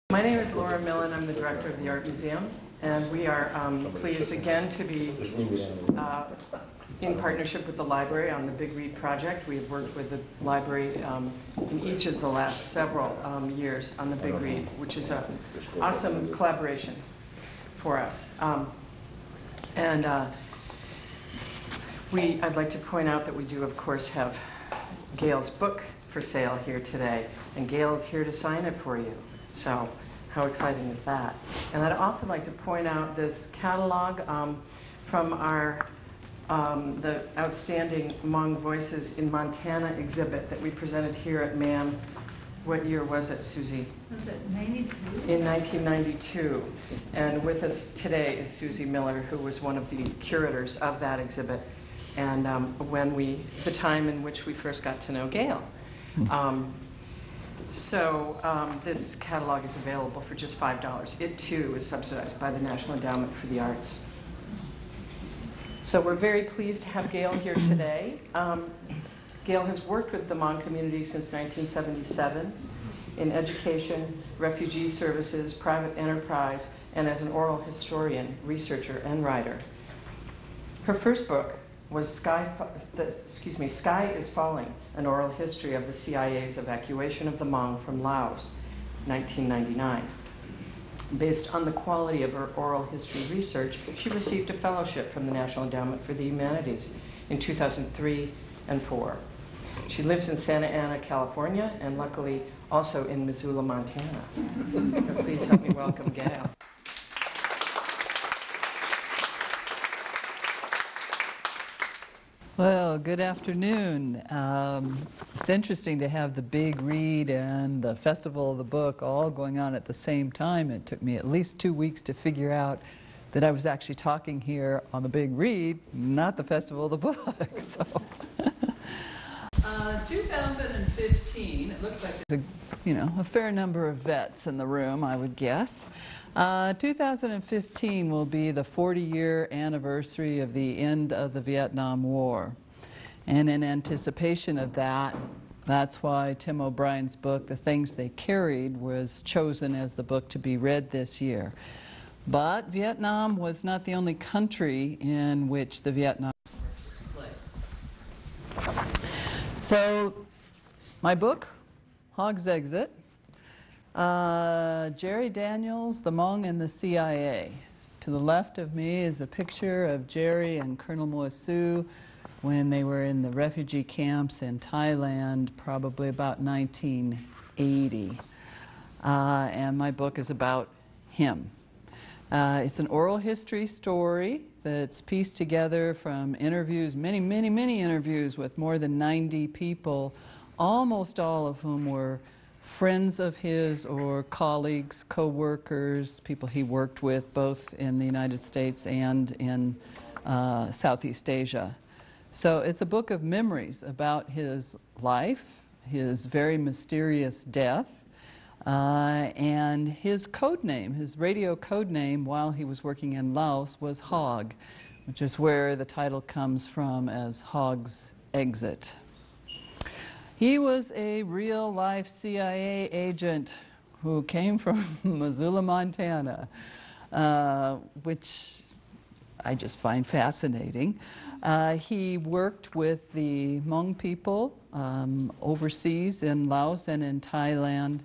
My name is Laura Millen. I'm the director of the Art Museum, and we are pleased again to be in partnership with the library on the Big Read project. We've worked with the library in each of the last several years on the Big Read, which is an awesome collaboration for us. I'd like to point out that we do, of course, have Gail's book for sale here today, and Gail is here to sign it for you. So how exciting is that? And I'd also like to point out this catalog from our the Outstanding Hmong Voices in Montana exhibit that we presented here at MAM. What year was it, Susie? Was it 92? In 1992. And with us today is Susie Miller, who was one of the curators of that exhibit, and the time in which we first got to know Gail. This catalog is available for just $5. It too is subsidized by the National Endowment for the Arts. So we're very pleased to have Gail here today. Gail has worked with the Hmong community since 1977 in education, refugee services, private enterprise, and as an oral historian, researcher, and writer. Her first book was Sky is Falling, an oral history of the CIA's evacuation of the Hmong from Laos, 1999. Based on the quality of her oral history research, she received a fellowship from the National Endowment for the Humanities in 2003 and 2004. She lives in Santa Ana, California, and luckily also in Missoula, Montana. So please help me welcome Gail. Well, good afternoon. It's interesting to have the Big Read and the Festival of the Book all going on at the same time. It took me at least 2 weeks to figure out that I was actually talking here on the Big Read, not the Festival of the Book. So, 2015, it looks like there's a fair number of vets in the room, I would guess. 2015 will be the 40-year anniversary of the end of the Vietnam War. And in anticipation of that, that's why Tim O'Brien's book, The Things They Carried, was chosen as the book to be read this year. But Vietnam was not the only country in which the Vietnam War took place. So, my book, Hog's Exit, Jerry Daniels, the Hmong and the CIA. To the left of me is a picture of Jerry and Colonel Moisu when they were in the refugee camps in Thailand, probably about 1980. And my book is about him. It's an oral history story that's pieced together from interviews, many, many, many interviews with more than 90 people, almost all of whom were friends of his or colleagues, co-workers, people he worked with both in the United States and in Southeast Asia. So it's a book of memories about his life, his very mysterious death, and his code name, his radio code name while he was working in Laos was Hog, which is where the title comes from as Hog's Exit. He was a real-life CIA agent who came from Missoula, Montana, which I just find fascinating. He worked with the Hmong people overseas in Laos and in Thailand.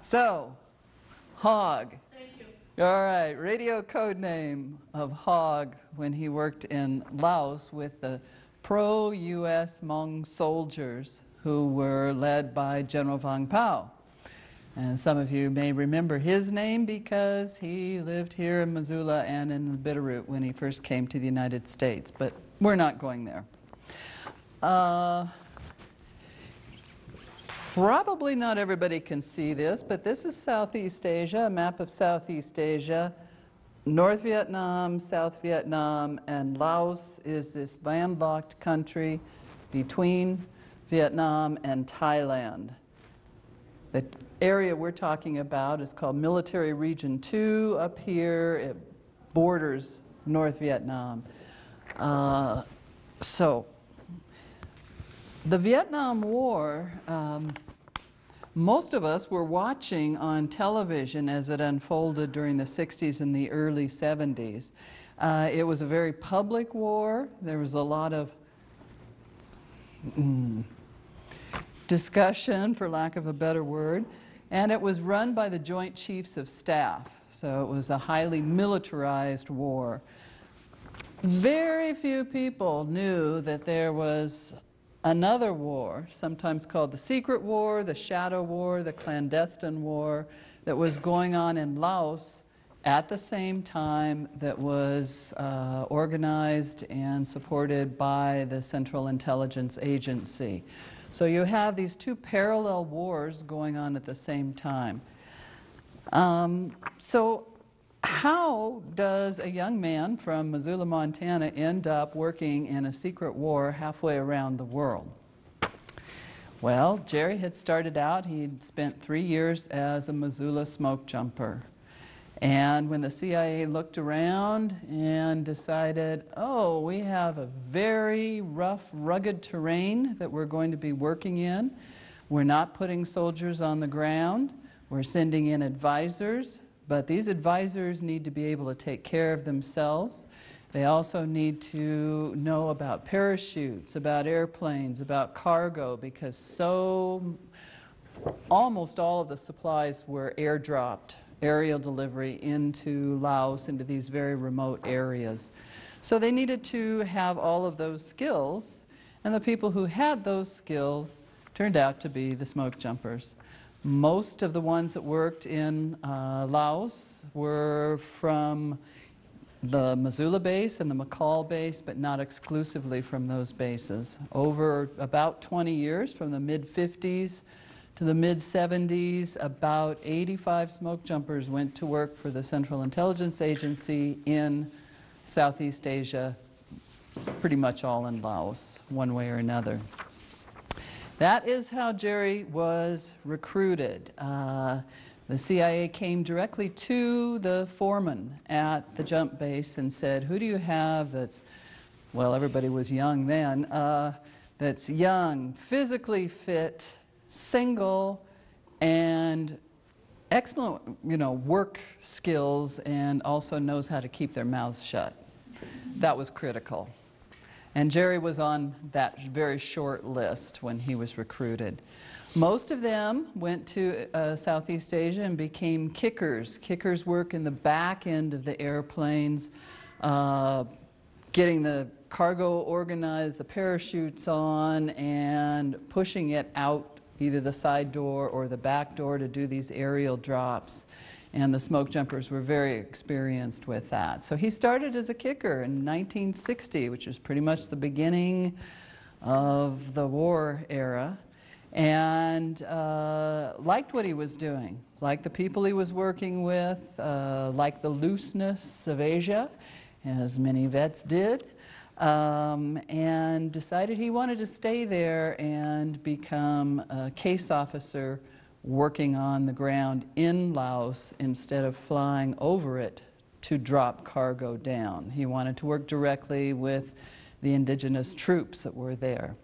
So, Hog. Thank you. All right, radio code name of Hog when he worked in Laos with the pro-U.S. Hmong soldiers who were led by General Vang Pao. And some of you may remember his name because he lived here in Missoula and in Bitterroot when he first came to the United States, but we're not going there. Probably not everybody can see this, but this is Southeast Asia, a map of Southeast Asia. North Vietnam, South Vietnam, and Laos is this landlocked country between Vietnam and Thailand. The area we're talking about is called Military Region 2 up here. It borders North Vietnam. So the Vietnam War, most of us were watching on television as it unfolded during the 60s and the early 70s. It was a very public war. There was a lot of discussion, for lack of a better word, and it was run by the Joint Chiefs of Staff. So it was a highly militarized war. Very few people knew that there was another war, sometimes called the Secret War, the Shadow War, the Clandestine War, that was going on in Laos at the same time, that was organized and supported by the Central Intelligence Agency. So you have these two parallel wars going on at the same time. So how does a young man from Missoula, Montana end up working in a secret war halfway around the world? Well, Jerry had started out, he'd spent 3 years as a Missoula smoke jumper. And when the CIA looked around and decided, oh, we have a very rough, rugged terrain that we're going to be working in. We're not putting soldiers on the ground. We're sending in advisors, but these advisors need to be able to take care of themselves. They also need to know about parachutes, about airplanes, about cargo, because almost all of the supplies were airdropped, aerial delivery into Laos, into these very remote areas. So they needed to have all of those skills, and the people who had those skills turned out to be the smoke jumpers. Most of the ones that worked in Laos were from the Missoula base and the McCall base, but not exclusively from those bases. Over about 20 years, from the mid-50s to the mid-70s, about 85 smoke jumpers went to work for the Central Intelligence Agency in Southeast Asia, pretty much all in Laos, one way or another. That is how Jerry was recruited. The CIA came directly to the foreman at the jump base and said, who do you have that's, well, everybody was young then, that's young, physically fit, single, and excellent, work skills, and also knows how to keep their mouths shut. That was critical. And Jerry was on that very short list when he was recruited. Most of them went to Southeast Asia and became kickers. Kickers work in the back end of the airplanes, getting the cargo organized, the parachutes on, and pushing it out either the side door or the back door to do these aerial drops. And the smoke jumpers were very experienced with that. So he started as a kicker in 1960, which was pretty much the beginning of the war era, and liked what he was doing, liked the people he was working with, liked the looseness of Asia, as many vets did, and decided he wanted to stay there and become a case officer working on the ground in Laos instead of flying over it to drop cargo down. He wanted to work directly with the indigenous troops that were there.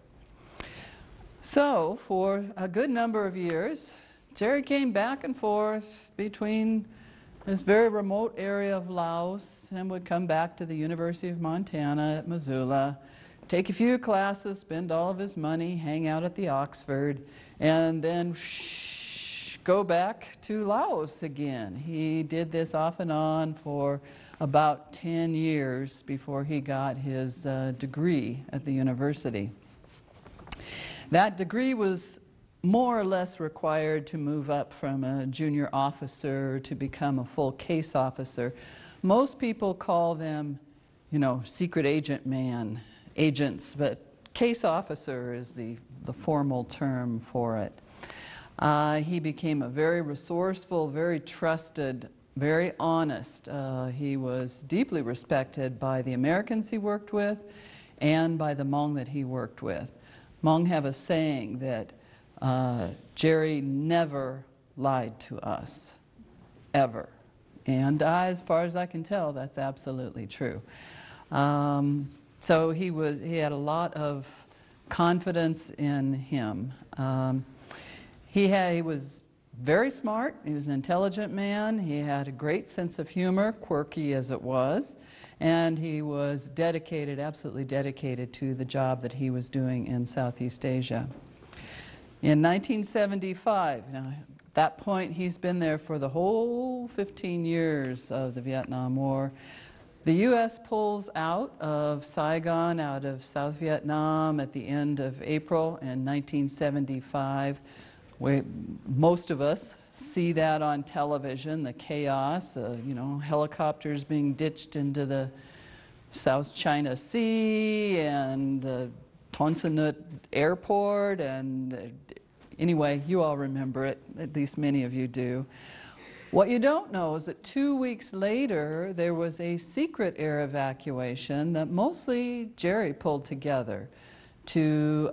So for a good number of years, Jerry came back and forth between this very remote area of Laos and would come back to the University of Montana at Missoula, take a few classes, spend all of his money, hang out at the Oxford, and then go back to Laos again. He did this off and on for about 10 years before he got his degree at the university. That degree was more or less required to move up from a junior officer to become a full case officer. Most people call them, secret agents, but case officer is the formal term for it. He became a very resourceful, very trusted very honest. He was deeply respected by the Americans he worked with and by the Hmong that he worked with. Hmong have a saying that Jerry never lied to us, ever. And as far as I can tell, that's absolutely true. So he had a lot of confidence in him. He was very smart. He was an intelligent man. He had a great sense of humor, quirky as it was. And he was dedicated, absolutely dedicated to the job that he was doing in Southeast Asia. In 1975, now at that point he's been there for the whole 15 years of the Vietnam War. The U.S. pulls out of Saigon, out of South Vietnam at the end of April in 1975. Most of us see that on television, the chaos, you know, helicopters being ditched into the South China Sea and the Ton Son Nhut Airport, and anyway, you all remember it, at least many of you do. What you don't know is that 2 weeks later, there was a secret air evacuation that mostly Jerry pulled together to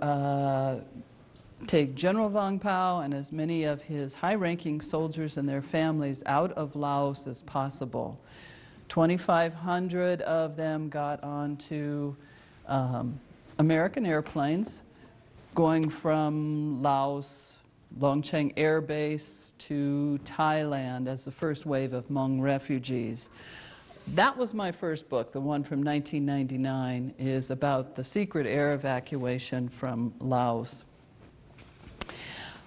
take General Vang Pao and as many of his high-ranking soldiers and their families out of Laos as possible. 2,500 of them got onto American airplanes going from Laos, Long Cheng Air Base to Thailand as the first wave of Hmong refugees. That was my first book, the one from 1999, is about the secret air evacuation from Laos.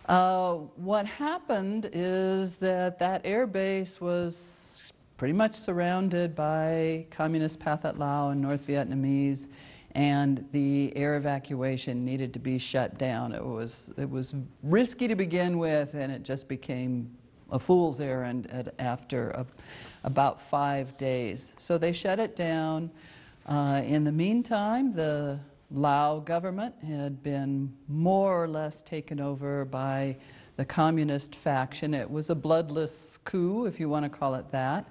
What happened is that air base was pretty much surrounded by Communist Pathet Lao and North Vietnamese, and the air evacuation needed to be shut down. It was risky to begin with, and it just became a fool's errand after about 5 days. So they shut it down. In the meantime, the Lao government had been more or less taken over by the communist faction. It was a bloodless coup, if you want to call it that.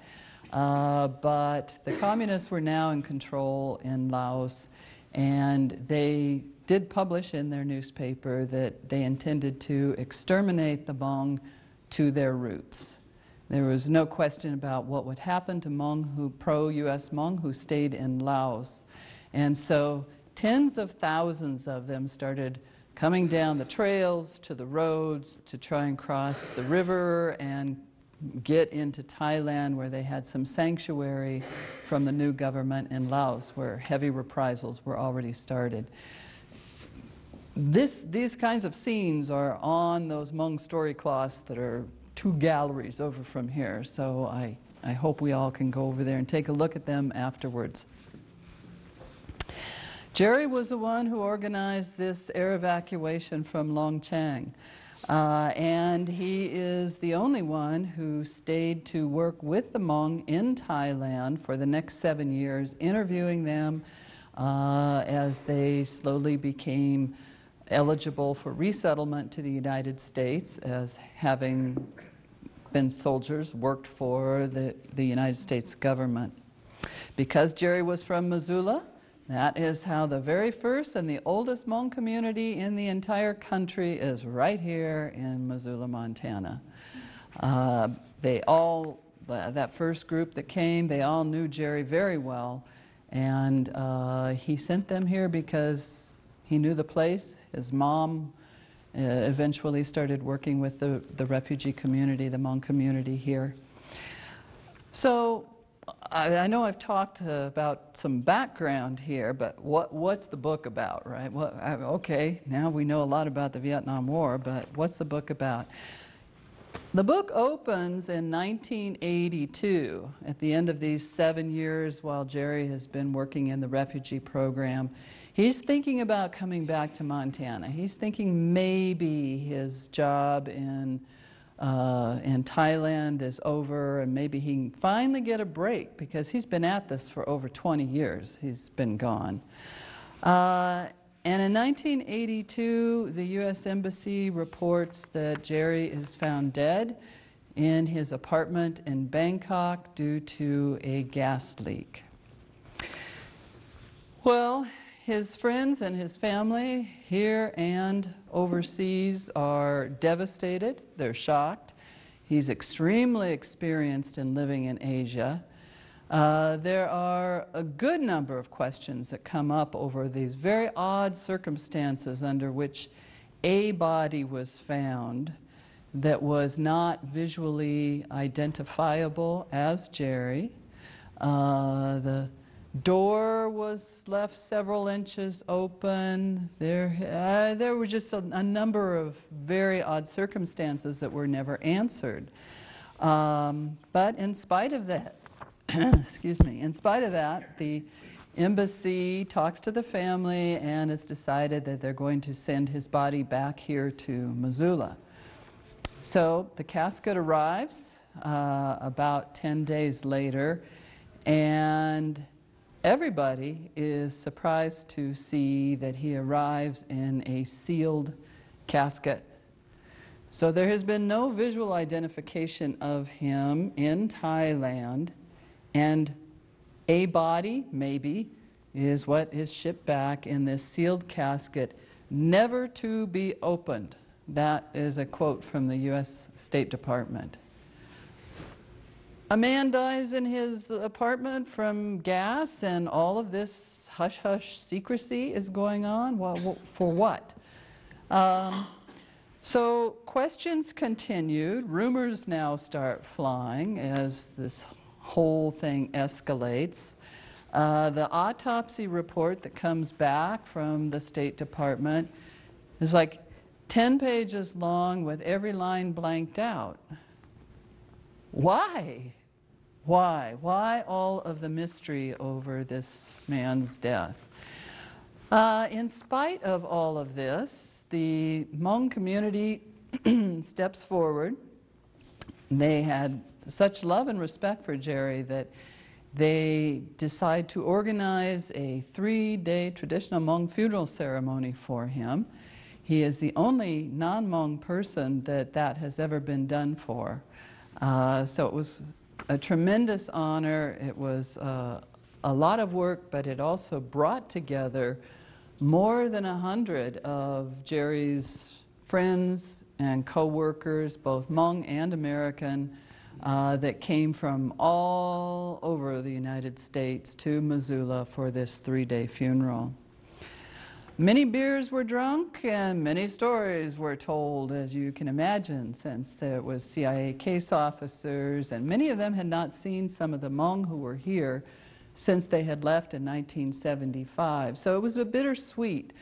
But the communists were now in control in Laos, and they did publish in their newspaper that they intended to exterminate the Hmong to their roots. There was no question about what would happen to Hmong pro-U.S. Hmong who stayed in Laos. And so tens of thousands of them started coming down the trails to the roads to try and cross the river and get into Thailand, where they had some sanctuary from the new government in Laos, where heavy reprisals were already started. These kinds of scenes are on those Hmong story cloths that are 2 galleries over from here, so I hope we all can go over there and take a look at them afterwards. Jerry was the one who organized this air evacuation from Long Cheng. And he is the only one who stayed to work with the Hmong in Thailand for the next 7 years, interviewing them as they slowly became eligible for resettlement to the United States, as having been soldiers, worked for the United States government. Because Jerry was from Missoula, that is how the very first and the oldest Hmong community in the entire country is right here in Missoula, Montana. That first group that came, they all knew Jerry very well, and he sent them here because he knew the place. His mom eventually started working with the refugee community, the Hmong community here. So I know I've talked about some background here, but what's the book about, right? Well, okay, now we know a lot about the Vietnam War, but what's the book about? The book opens in 1982, at the end of these 7 years while Jerry has been working in the refugee program. He's thinking about coming back to Montana. He's thinking maybe his job in Thailand is over, and maybe he can finally get a break, because he's been at this for over 20 years. He's been gone. And in 1982, the U.S. Embassy reports that Jerry is found dead in his apartment in Bangkok due to a gas leak. Well, his friends and his family here and overseas are devastated. They're shocked. He's extremely experienced in living in Asia. There are a good number of questions that come up over these very odd circumstances under which a body was found that was not visually identifiable as Jerry. The door was left several inches open. There were just a number of very odd circumstances that were never answered. But in spite of that, excuse me, in spite of that, the embassy talks to the family and has decided that they're going to send his body back here to Missoula. So the casket arrives about 10 days later, and everybody is surprised to see that he arrives in a sealed casket. So there has been no visual identification of him in Thailand, and a body, maybe, is what is shipped back in this sealed casket, never to be opened. That is a quote from the U.S. State Department. A man dies in his apartment from gas, and all of this hush-hush secrecy is going on? Well, for what? So questions continued. Rumors now start flying as this whole thing escalates. The autopsy report that comes back from the State Department is like 10 pages long with every line blanked out. Why? Why? Why all of the mystery over this man's death? In spite of all of this, the Hmong community steps forward. They had such love and respect for Jerry that they decide to organize a 3-day traditional Hmong funeral ceremony for him. He is the only non-Hmong person that has ever been done for. So it was a tremendous honor. It was a lot of work, but it also brought together more than 100 of Jerry's friends and co-workers, both Hmong and American, that came from all over the United States to Missoula for this 3-day funeral. Many beers were drunk and many stories were told, as you can imagine, since there was CIA case officers, and many of them had not seen some of the Hmong who were here since they had left in 1975. So it was a bittersweet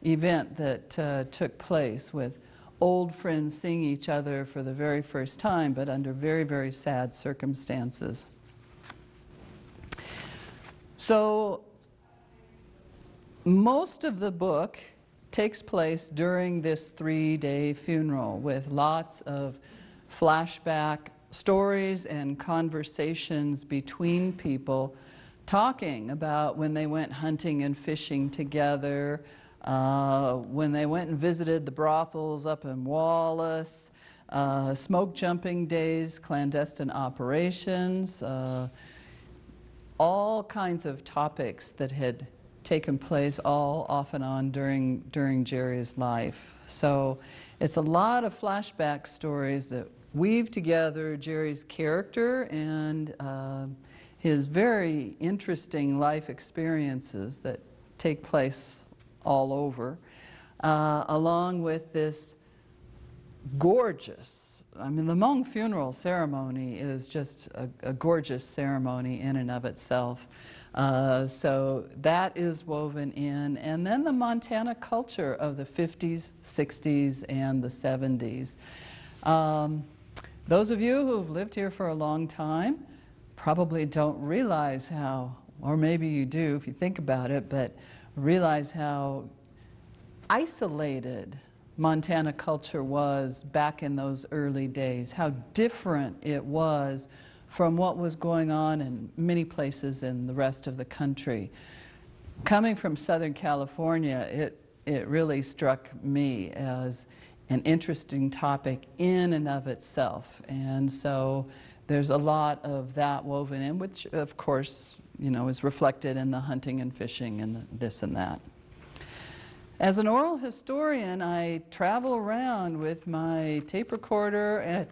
event that took place with old friends seeing each other for the very first time, but under very, very sad circumstances. So most of the book takes place during this 3-day funeral with lots of flashback stories and conversations between people talking about when they went hunting and fishing together, when they went and visited the brothels up in Wallace, smoke jumping days, clandestine operations, all kinds of topics that had taken place all off and on during Jerry's life. So it's a lot of flashback stories that weave together Jerry's character and his very interesting life experiences that take place all over, along with this gorgeous, I mean, the Hmong funeral ceremony is just a gorgeous ceremony in and of itself. So that is woven in. And then the Montana culture of the 50s, 60s, and the 70s. Those of you who've lived here for a long time probably don't realize how, or maybe you do if you think about it, but realize how isolated Montana culture was back in those early days, how different it was from what was going on in many places in the rest of the country. Coming from Southern California, it really struck me as an interesting topic in and of itself. And so there's a lot of that woven in, which of course, you know, is reflected in the hunting and fishing and this and that. As an oral historian, I travel around with my tape recorder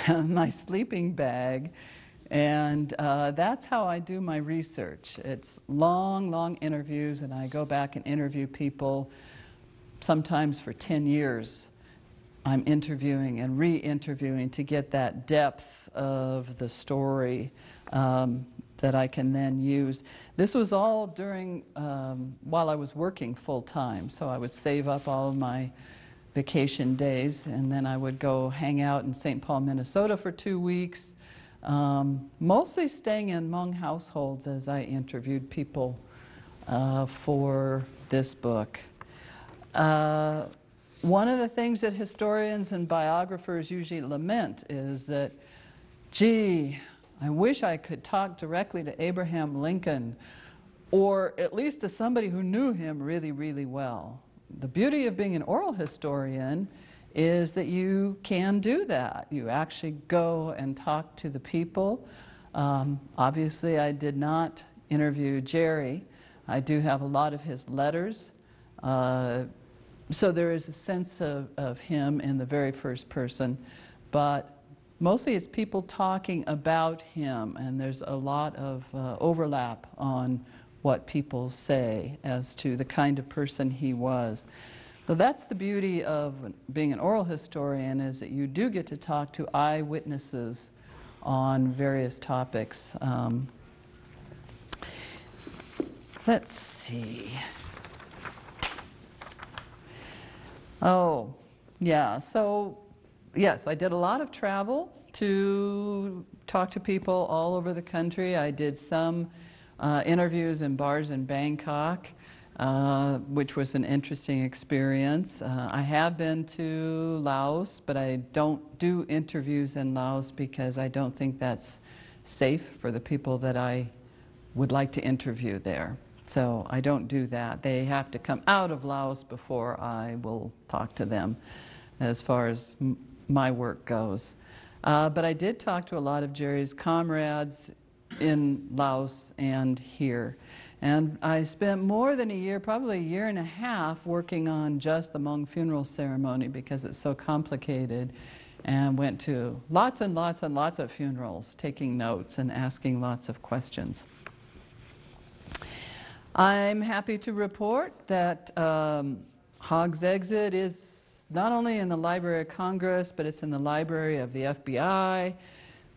and my sleeping bag, and that's how I do my research. It's long, long interviews, and I go back and interview people sometimes for 10 years. I'm interviewing and re-interviewing to get that depth of the story that I can then use. This was all during, while I was working full-time, so I would save up all of my vacation days, and then I would go hang out in St. Paul, Minnesota for 2 weeks, mostly staying in Hmong households as I interviewed people for this book. One of the things that historians and biographers usually lament is that, gee, I wish I could talk directly to Abraham Lincoln, or at least to somebody who knew him really, really well. The beauty of being an oral historian is that you can do that. You actually go and talk to the people. Obviously, I did not interview Jerry. I do have a lot of his letters. So there is a sense of him in the very first person, but mostly it's people talking about him, and there's a lot of overlap on what people say as to the kind of person he was. So that's the beauty of being an oral historian, is that you do get to talk to eyewitnesses on various topics. Let's see. Oh, yeah, so yes, I did a lot of travel to talk to people all over the country. I did some interviews in bars in Bangkok, which was an interesting experience. I have been to Laos, but I don't do interviews in Laos because I don't think that's safe for the people that I would like to interview there. So I don't do that. They have to come out of Laos before I will talk to them as far as my work goes. But I did talk to a lot of Jerry's comrades in Laos and here. And I spent more than a year, probably a year and a half, working on just the Hmong funeral ceremony because it's so complicated, and went to lots and lots and lots of funerals, taking notes and asking lots of questions. I'm happy to report that Hogg's Exit is not only in the Library of Congress, but it's in the library of the FBI,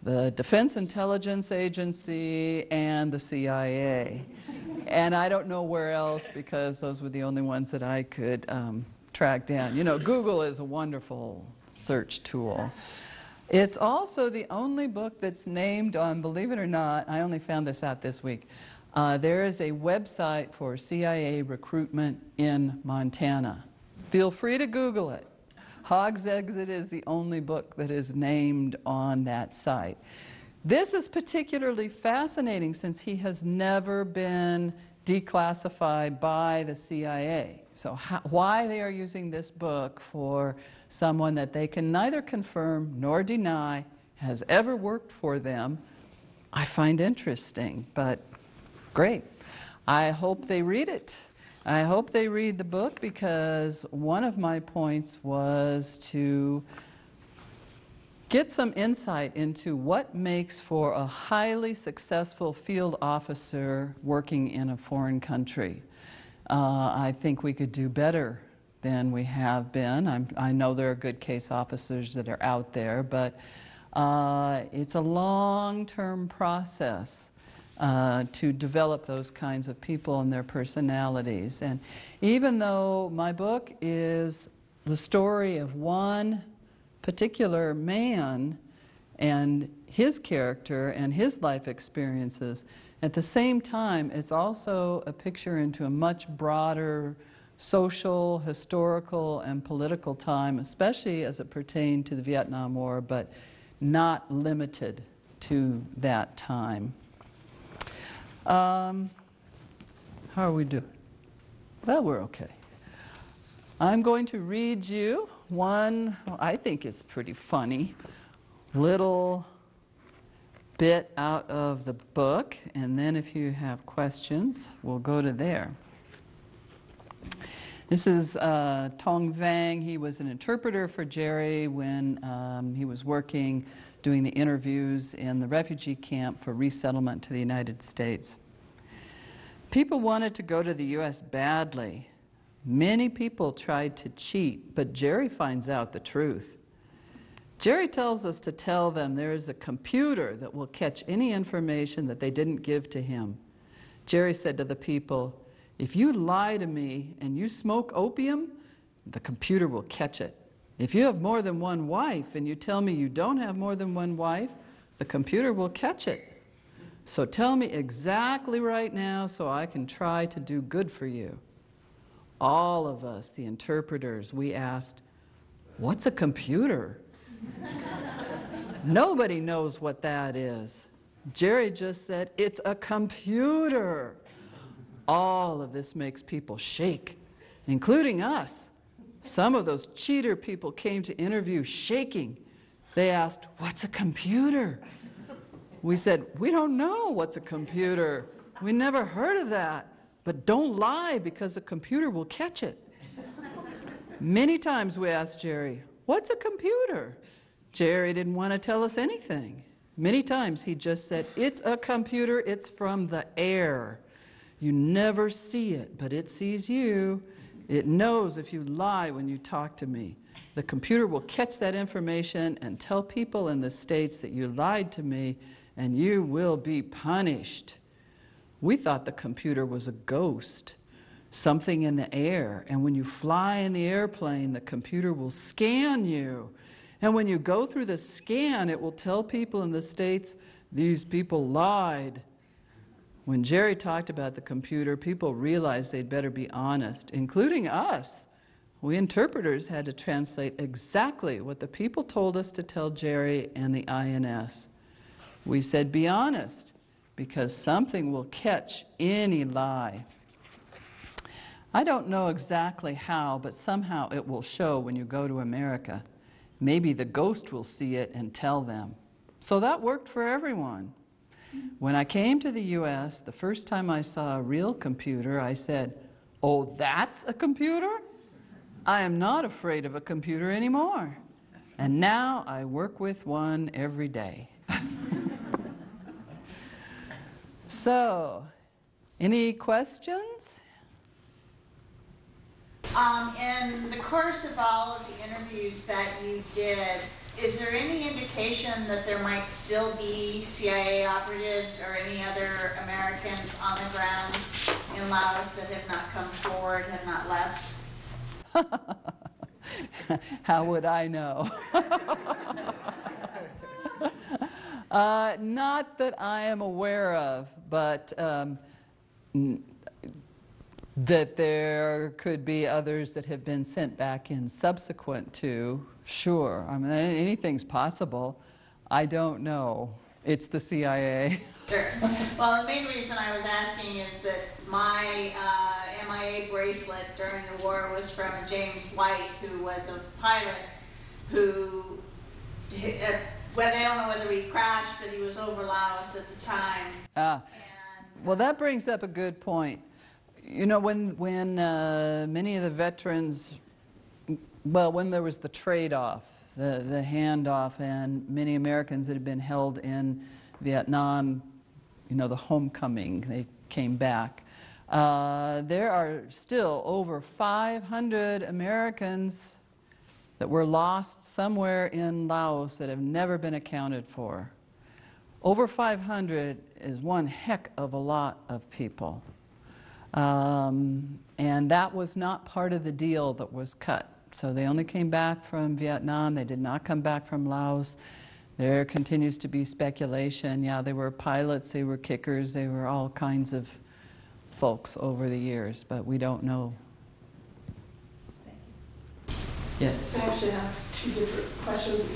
the Defense Intelligence Agency, and the CIA. And I don't know where else, because those were the only ones that I could track down. You know, Google is a wonderful search tool. It's also the only book that's named on, believe it or not, I only found this out this week, there is a website for CIA recruitment in Montana. Feel free to Google it. Hogg's Exit is the only book that is named on that site. This is particularly fascinating since he has never been declassified by the CIA. So why they are using this book for someone that they can neither confirm nor deny has ever worked for them, I find interesting, but great. I hope they read it. I hope they read the book, because one of my points was to get some insight into what makes for a highly successful field officer working in a foreign country. I think we could do better than we have been. I know there are good case officers that are out there, but it's a long-term process to develop those kinds of people and their personalities. And even though my book is the story of one particular man and his character and his life experiences, at the same time it's also a picture into a much broader social, historical, and political time, especially as it pertained to the Vietnam War, but not limited to that time. How are we doing? Well, we're okay. I'm going to read you one, I think it's pretty funny, little bit out of the book, and then if you have questions, we'll go to there. This is Tong Vang. He was an interpreter for Jerry when he was working, doing the interviews in the refugee camp for resettlement to the United States. People wanted to go to the U.S. badly. Many people tried to cheat, but Jerry finds out the truth. Jerry tells us to tell them there is a computer that will catch any information that they didn't give to him. Jerry said to the people, if you lie to me and you smoke opium, the computer will catch it. If you have more than one wife and you tell me you don't have more than one wife, the computer will catch it. So tell me exactly right now so I can try to do good for you. All of us, the interpreters, we asked, what's a computer? Nobody knows what that is. Jerry just said, it's a computer. All of this makes people shake, including us. Some of those cheater people came to interview shaking. They asked, what's a computer? We said, we don't know what's a computer. We never heard of that. But don't lie because a computer will catch it. Many times we asked Jerry, what's a computer? Jerry didn't want to tell us anything. Many times he just said, it's a computer, it's from the air. You never see it, but it sees you. It knows if you lie when you talk to me. The computer will catch that information and tell people in the States that you lied to me, and you will be punished. We thought the computer was a ghost, something in the air. And when you fly in the airplane, the computer will scan you. And when you go through the scan, it will tell people in the States, these people lied. When Jerry talked about the computer, people realized they'd better be honest, including us. We interpreters had to translate exactly what the people told us to tell Jerry and the INS. We said, be honest, because something will catch any lie. I don't know exactly how, but somehow it will show when you go to America. Maybe the ghost will see it and tell them. So that worked for everyone. When I came to the U.S., the first time I saw a real computer, I said, oh, that's a computer? I am not afraid of a computer anymore. And now I work with one every day. So, any questions? In the course of all of the interviews that you did, is there any indication that there might still be CIA operatives or any other Americans on the ground in Laos that have not come forward, have not left? How would I know? Not that I am aware of, but that there could be others that have been sent back in subsequent to, sure. I mean, anything's possible. I don't know. It's the CIA. Sure. Well, the main reason I was asking is that my MIA bracelet during the war was from a James White, who was a pilot who, well, they don't know whether he crashed, but he was over Laos at the time. Well, that brings up a good point. You know, when many of the veterans, well, when there was the trade-off, the handoff, and many Americans that had been held in Vietnam, you know, the homecoming, they came back. There are still over 500 Americans that were lost somewhere in Laos that have never been accounted for. Over 500 is one heck of a lot of people. And that was not part of the deal that was cut. So they only came back from Vietnam. They did not come back from Laos. There continues to be speculation. Yeah, they were pilots, they were kickers, they were all kinds of folks over the years, but we don't know. Yes? I actually have two different questions.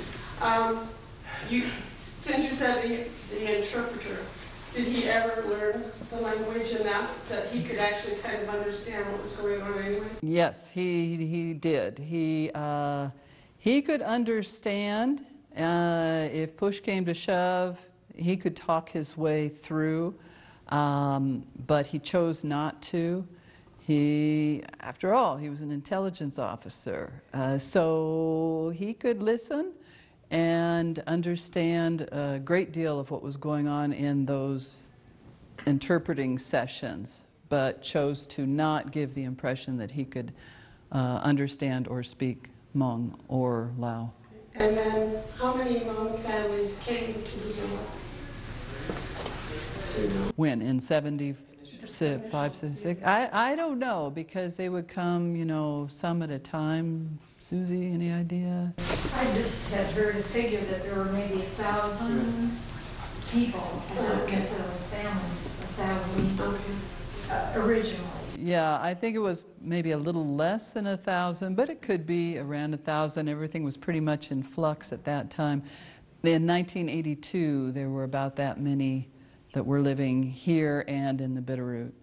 Since you said the interpreter, Did he ever learn the language enough that he could actually kind of understand what was going on anyway? Yes, he did. He could understand if push came to shove. He could talk his way through, but he chose not to. After all, he was an intelligence officer, so he could listen and understand a great deal of what was going on in those interpreting sessions, but chose to not give the impression that he could understand or speak Hmong or Lao. And then how many Hmong families came to Missoula? Do you know? When? In 75, 76? I don't know, because they would come, you know, some at a time. Susie, any idea? I just had heard a figure that there were maybe 1,000 people, and I guess it was families, 1,000 originally. Yeah, I think it was maybe a little less than 1,000, but it could be around 1,000. Everything was pretty much in flux at that time. In 1982, there were about that many that were living here and in the Bitterroot.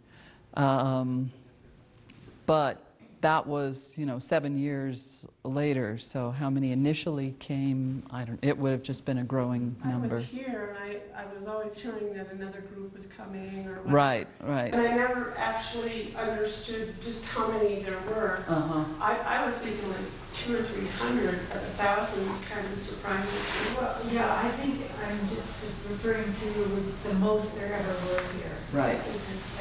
But that was, you know, 7 years later, so how many initially came, it would have just been a growing number. I was here, and I was always hearing that another group was coming or whatever. Right, right. And I never actually understood just how many there were. I was thinking like 200 or 300, but 1,000 kind of surprising to me. Well, Yeah, I think I'm just referring to the most there ever were here. Right.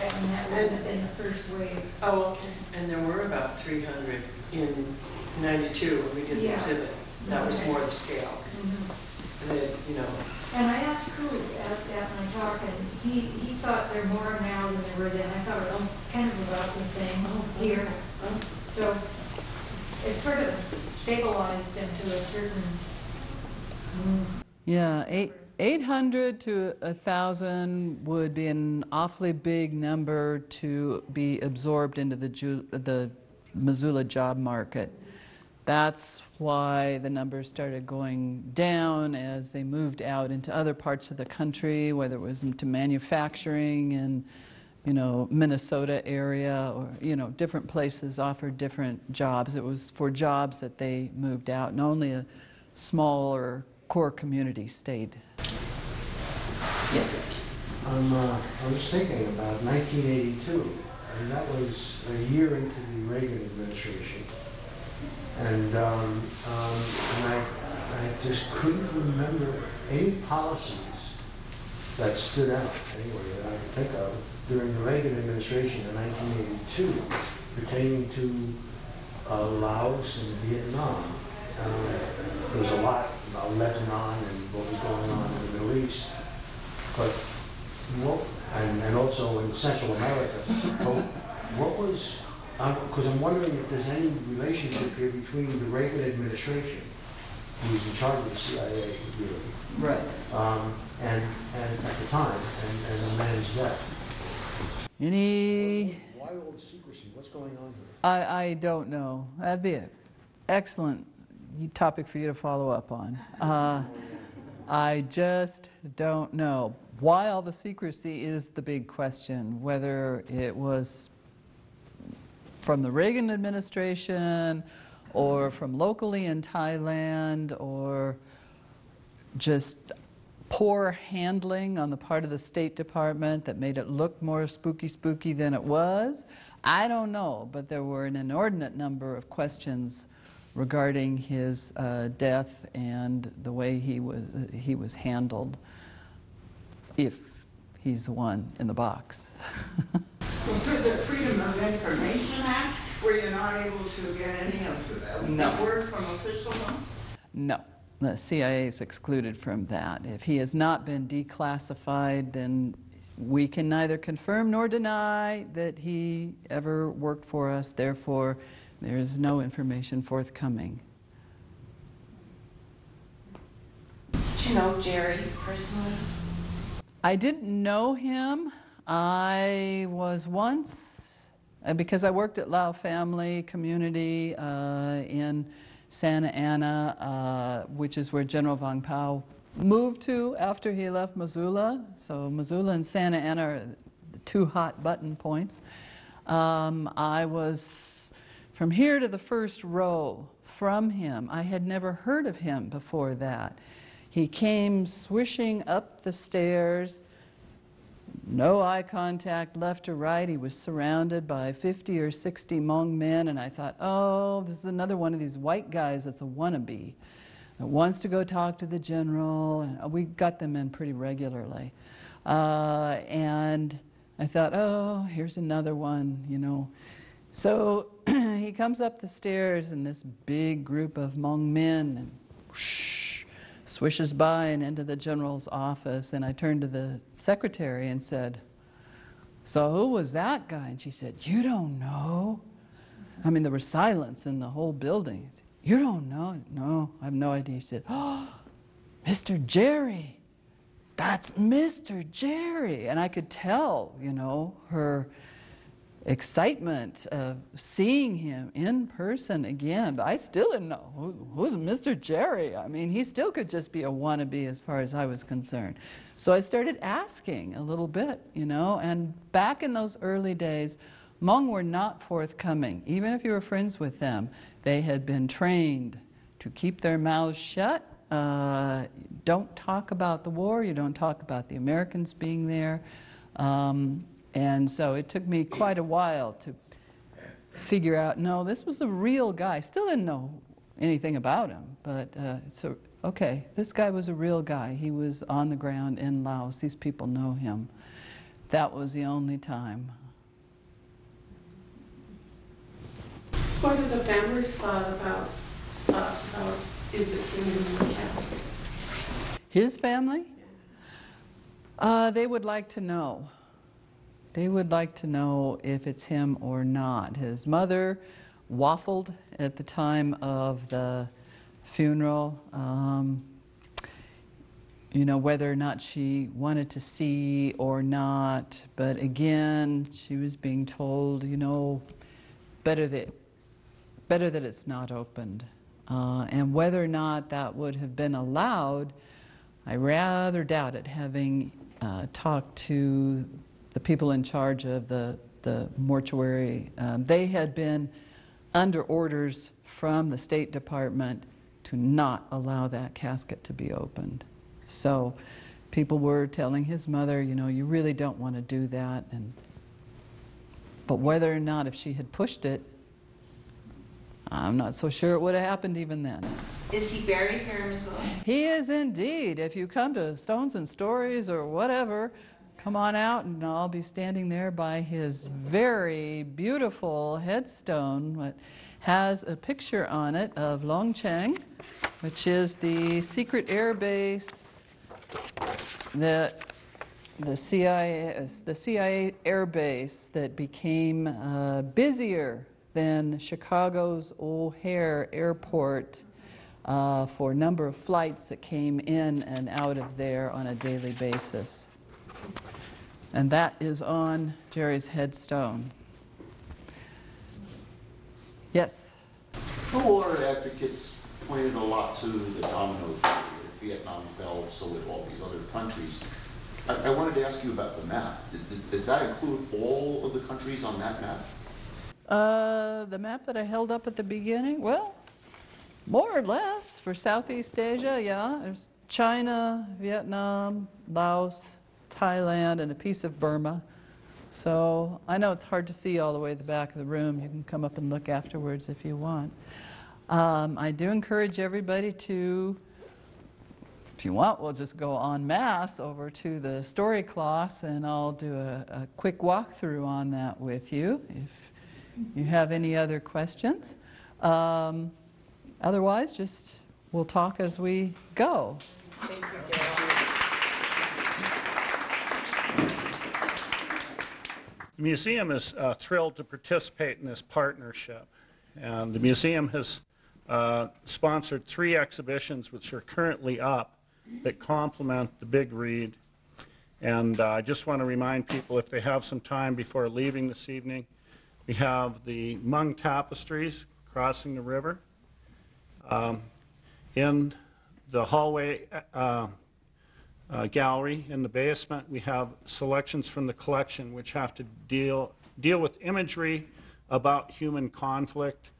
And that would have been the first wave. Oh, okay. And there were about 300 in 92 when we did the Yeah. exhibit. That was Okay. more the scale. Mhm. And then, you know, And I asked Crew at my talk, and he thought there are more now than there were then. I thought it was kind of about the same here. So it's sort of stabilized into a certain. Yeah, 800 to 1,000 would be an awfully big number to be absorbed into the Missoula job market. That's why the numbers started going down as they moved out into other parts of the country, whether it was into manufacturing and, you know, Minnesota area, or, you know, different places offered different jobs. It was for jobs that they moved out, and only a smaller core community stayed. Yes. I was thinking about 1982, and that was a year into the Reagan administration. And I just couldn't remember any policies that stood out, anyway, that I could think of, during the Reagan administration in 1982 pertaining to Laos and Vietnam. There was a lot about Lebanon and what was going on in the Middle East, but and also in Central America. But what was, because I'm wondering if there's any relationship here between the Reagan administration, who was in charge of the CIA, really, Right. and at the time, and the man's death. Any? Why all the secrecy? What's going on here? I don't know. That'd be an excellent topic for you to follow up on. I just don't know. Why all the secrecy is the big question, whether it was from the Reagan administration or from locally in Thailand, or just poor handling on the part of the State Department that made it look more spooky than it was. I don't know, but there were an inordinate number of questions regarding his death and the way he was handled, if he's the one in the box. Well, through the Freedom of Information Act, were you not able to get any of No. the word from officials? No, the CIA is excluded from that. If he has not been declassified, then we can neither confirm nor deny that he ever worked for us. Therefore, there is no information forthcoming. Did you know Jerry personally? I didn't know him. I was once, because I worked at Lao Family Community in Santa Ana, which is where General Vang Pao moved to after he left Missoula. So Missoula and Santa Ana are the two hot button points. I was from here to the first row from him. I had never heard of him before that. He came swishing up the stairs, no eye contact left or right. He was surrounded by 50 or 60 Hmong men, and I thought, oh, this is another one of these white guys that's a wannabe that wants to go talk to the general. And we got them in pretty regularly. And I thought, oh, here's another one, you know. So he comes up the stairs in this big group of Hmong men and whoosh, swishes by and into the general's office. And I turned to the secretary and said, so who was that guy? And she said, you don't know? I mean, there was silence in the whole building. I said, you don't know? No, I have no idea. She said, oh, Mr. Jerry. That's Mr. Jerry. And I could tell, you know, her excitement of seeing him in person again. But I still didn't know, who's Mr. Jerry? I mean, he still could just be a wannabe as far as I was concerned. So I started asking a little bit, you know, and back in those early days, Hmong were not forthcoming. Even if you were friends with them, they had been trained to keep their mouths shut. Don't talk about the war, you don't talk about the Americans being there. And so it took me quite a while to figure out, no, this was a real guy. Still didn't know anything about him, but okay, this guy was a real guy. He was on the ground in Laos. These people know him. That was the only time. What have the families thought about us, about is it him in the casket? His family? They would like to know. They would like to know if it's him or not. His mother waffled at the time of the funeral, you know, whether or not she wanted to see or not. But again, she was being told, you know, better that it's not opened. And whether or not that would have been allowed, I rather doubt it, having talked to the people in charge of the mortuary. They had been under orders from the State Department to not allow that casket to be opened. So people were telling his mother, you know, you really don't want to do that. But whether or not if she had pushed it, I'm not so sure it would have happened even then. Is he buried here in Missoula? He is indeed. If you come to Stones and Stories or whatever, come on out and I'll be standing there by his very beautiful headstone that has a picture on it of Longcheng, which is the secret air base that the CIA air base that became busier than Chicago's O'Hare Airport for a number of flights that came in and out of there on a daily basis. And that is on Jerry's headstone. Yes? Cold War advocates pointed a lot to the domino theory. If Vietnam fell, so would all these other countries. I wanted to ask you about the map. Does that include all of the countries on that map? The map that I held up at the beginning? Well, more or less for Southeast Asia, yeah. There's China, Vietnam, Laos, Thailand, and a piece of Burma. So I know it's hard to see all the way to the back of the room. You can come up and look afterwards if you want. I do encourage everybody to, if you want, we'll just go en masse over to the story class and I'll do a quick walkthrough on that with you if you have any other questions. Otherwise, just we'll talk as we go. Thank you, Gail. The museum is thrilled to participate in this partnership. And the museum has sponsored 3 exhibitions which are currently up that complement the big read. And I just want to remind people, if they have some time before leaving this evening, we have the Hmong tapestries crossing the river. In the hallway gallery in the basement, we have selections from the collection which have to deal with imagery about human conflict.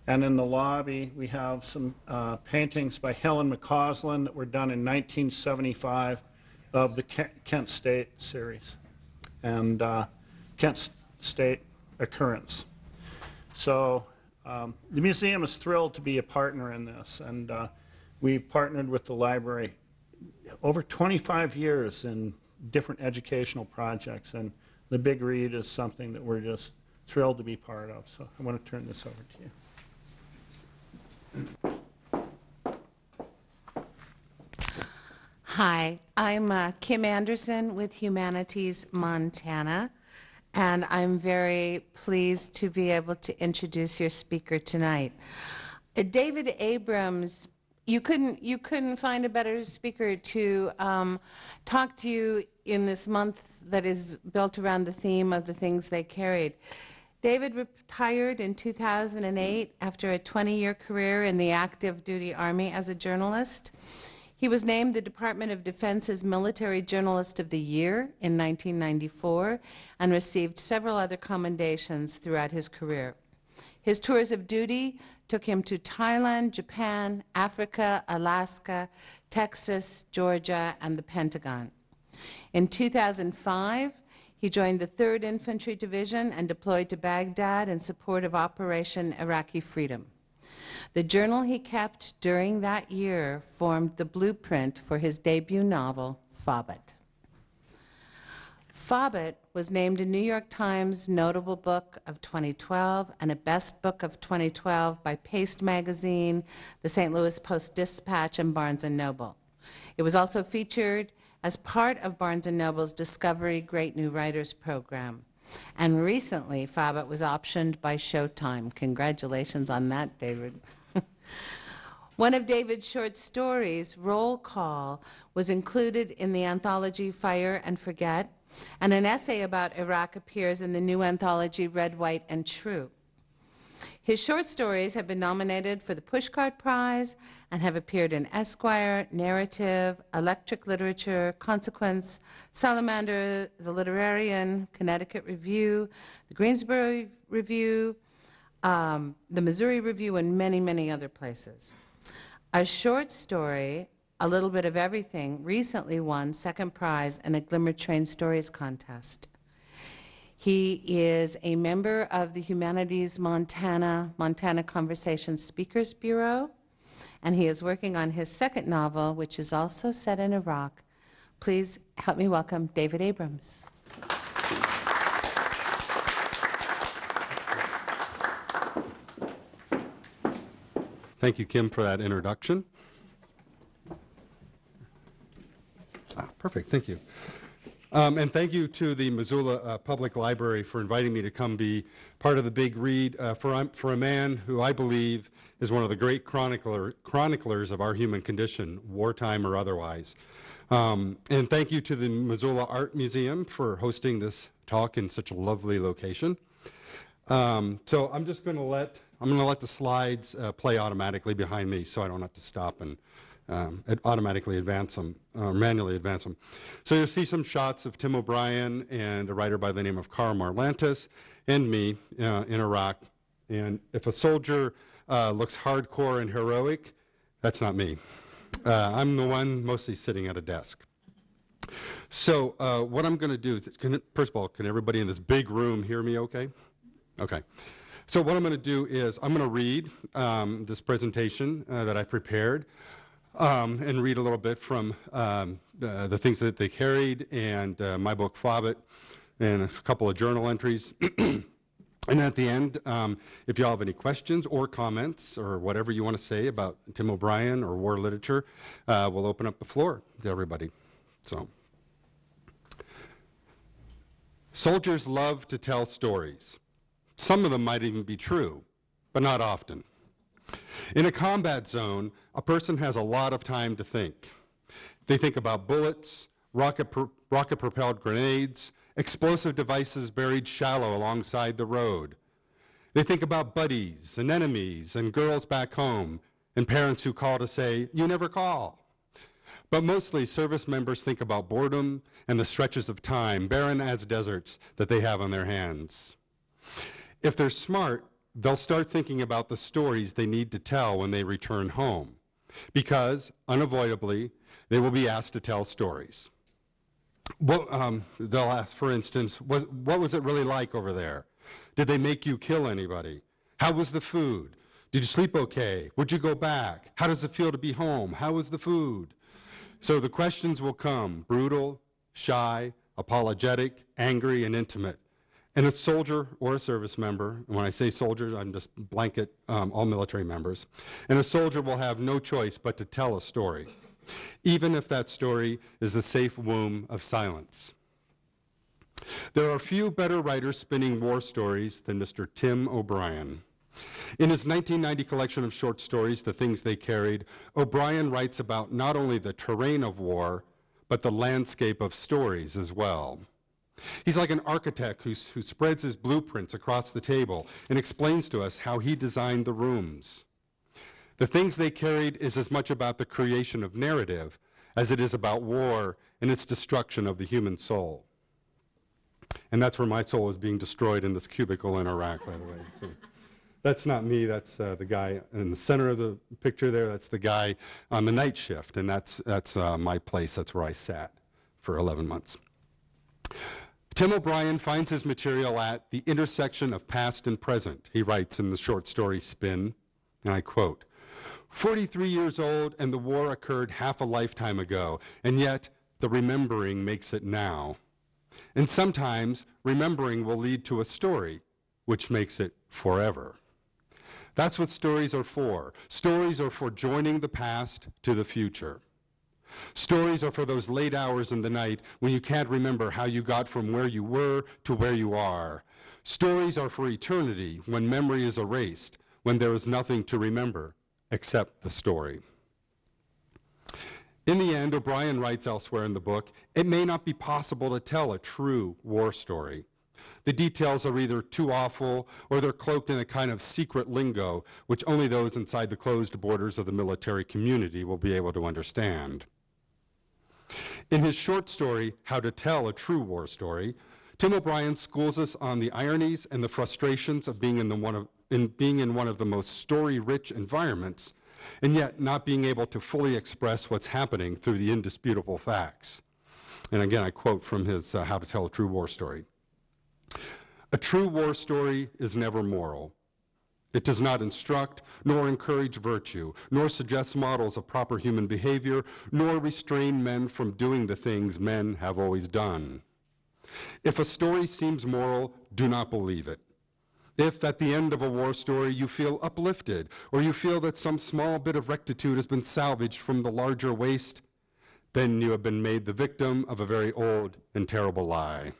And in the lobby, we have some paintings by Helen McCausland that were done in 1975 of the Kent State series and Kent State occurrence. So the museum is thrilled to be a partner in this, and we've partnered with the library over 25 years in different educational projects, and the Big Read is something that we're just thrilled to be part of. So I want to turn this over to you. Hi, I'm Kim Anderson with Humanities Montana, and I'm very pleased to be able to introduce your speaker tonight. David Abrams, you couldn't find a better speaker to talk to you in this month that is built around the theme of the things they carried. David retired in 2008 after a 20-year career in the active duty Army as a journalist. He was named the Department of Defense's Military Journalist of the Year in 1994 and received several other commendations throughout his career. His tours of duty took him to Thailand, Japan, Africa, Alaska, Texas, Georgia, and the Pentagon. In 2005, he joined the 3rd Infantry Division and deployed to Baghdad in support of Operation Iraqi Freedom. The journal he kept during that year formed the blueprint for his debut novel, Fobbit. Fobbit was named a New York Times Notable Book of 2012 and a Best Book of 2012 by Paste Magazine, the St. Louis Post-Dispatch, and Barnes & Noble. It was also featured as part of Barnes & Noble's Discovery Great New Writers program. And recently, Fobbit was optioned by Showtime. Congratulations on that, David. One of David's short stories, Roll Call, was included in the anthology Fire and Forget, and an essay about Iraq appears in the new anthology Red, White, and True. His short stories have been nominated for the Pushcart Prize and have appeared in Esquire, Narrative, Electric Literature, Consequence, Salamander, The Literarian, Connecticut Review, the Greensboro Review, the Missouri Review, and many, many other places. A short story, A Little Bit of Everything, recently won second prize in a Glimmer Train Stories contest. He is a member of the Humanities Montana Conversation Speakers Bureau, and he is working on his second novel, which is also set in Iraq. Please help me welcome David Abrams. Thank you, Kim, for that introduction. Perfect, thank you. And thank you to the Missoula Public Library for inviting me to come be part of the Big Read for a man who I believe is one of the great chroniclers of our human condition, wartime or otherwise. And thank you to the Missoula Art Museum for hosting this talk in such a lovely location. So I'm just going to let the slides play automatically behind me, so I don't have to stop and automatically advance them, manually advance them. So you'll see some shots of Tim O'Brien and a writer by the name of Karl Marlantes and me in Iraq. And if a soldier looks hardcore and heroic, that's not me. I'm the one mostly sitting at a desk. So what I'm going to do is, first of all, can everybody in this big room hear me okay? Okay. So what I'm going to do is I'm going to read this presentation that I prepared. And read a little bit from the things that they carried and my book, Fobbit, and a couple of journal entries. And at the end, if you all have any questions or comments or whatever you want to say about Tim O'Brien or war literature, we'll open up the floor to everybody. So, soldiers love to tell stories. Some of them might even be true, but not often. In a combat zone, a person has a lot of time to think. They think about bullets, rocket-propelled grenades, explosive devices buried shallow alongside the road. They think about buddies and enemies and girls back home and parents who call to say, "You never call." But mostly, service members think about boredom and the stretches of time, barren as deserts, that they have on their hands. If they're smart, they'll start thinking about the stories they need to tell when they return home, because, unavoidably, they will be asked to tell stories. They'll ask, for instance, what was it really like over there? Did they make you kill anybody? How was the food? Did you sleep okay? Would you go back? How does it feel to be home? How was the food? So the questions will come, brutal, shy, apologetic, angry, and intimate. And a soldier or a service member, and when I say soldiers, I'm just blanket all military members, and a soldier will have no choice but to tell a story, even if that story is the safe womb of silence. There are few better writers spinning war stories than Mr. Tim O'Brien. In his 1990 collection of short stories, The Things They Carried, O'Brien writes about not only the terrain of war, but the landscape of stories as well. He's like an architect who spreads his blueprints across the table and explains to us how he designed the rooms. The Things They Carried is as much about the creation of narrative as it is about war and its destruction of the human soul. And that's where my soul is being destroyed in this cubicle in Iraq, by the way. So that's not me, that's the guy in the center of the picture there. That's the guy on the night shift, and that's my place. That's where I sat for 11 months. Tim O'Brien finds his material at the intersection of past and present. He writes in the short story Spin, and I quote, 43 years old and the war occurred half a lifetime ago, and yet the remembering makes it now. And sometimes remembering will lead to a story, which makes it forever. That's what stories are for. Stories are for joining the past to the future. Stories are for those late hours in the night when you can't remember how you got from where you were to where you are. Stories are for eternity when memory is erased, when there is nothing to remember except the story. In the end, O'Brien writes elsewhere in the book, it may not be possible to tell a true war story. The details are either too awful or they're cloaked in a kind of secret lingo which only those inside the closed borders of the military community will be able to understand. In his short story, How to Tell a True War Story, Tim O'Brien schools us on the ironies and the frustrations of being in one of the most story-rich environments, and yet not being able to fully express what's happening through the indisputable facts. And again, I quote from his How to Tell a True War Story. A true war story is never moral. It does not instruct, nor encourage virtue, nor suggest models of proper human behavior, nor restrain men from doing the things men have always done. If a story seems moral, do not believe it. If at the end of a war story you feel uplifted, or you feel that some small bit of rectitude has been salvaged from the larger waste, then you have been made the victim of a very old and terrible lie.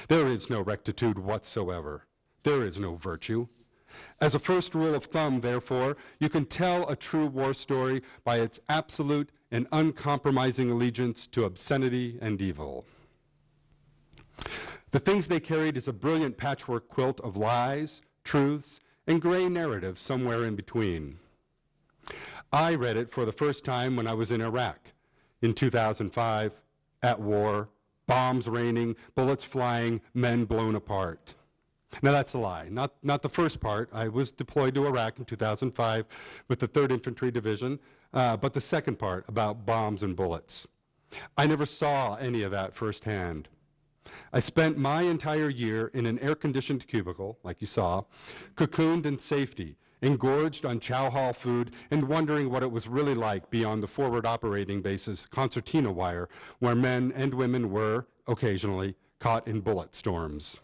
There is no rectitude whatsoever. There is no virtue. As a first rule of thumb, therefore, you can tell a true war story by its absolute and uncompromising allegiance to obscenity and evil. The Things They Carried is a brilliant patchwork quilt of lies, truths, and gray narratives somewhere in between. I read it for the first time when I was in Iraq in 2005, at war, bombs raining, bullets flying, men blown apart. Now that's a lie, not the first part. I was deployed to Iraq in 2005 with the 3rd Infantry Division, but the second part about bombs and bullets. I never saw any of that firsthand. I spent my entire year in an air-conditioned cubicle, like you saw, cocooned in safety, engorged on chow hall food, and wondering what it was really like beyond the forward operating base's concertina wire, where men and women were, occasionally, caught in bullet storms.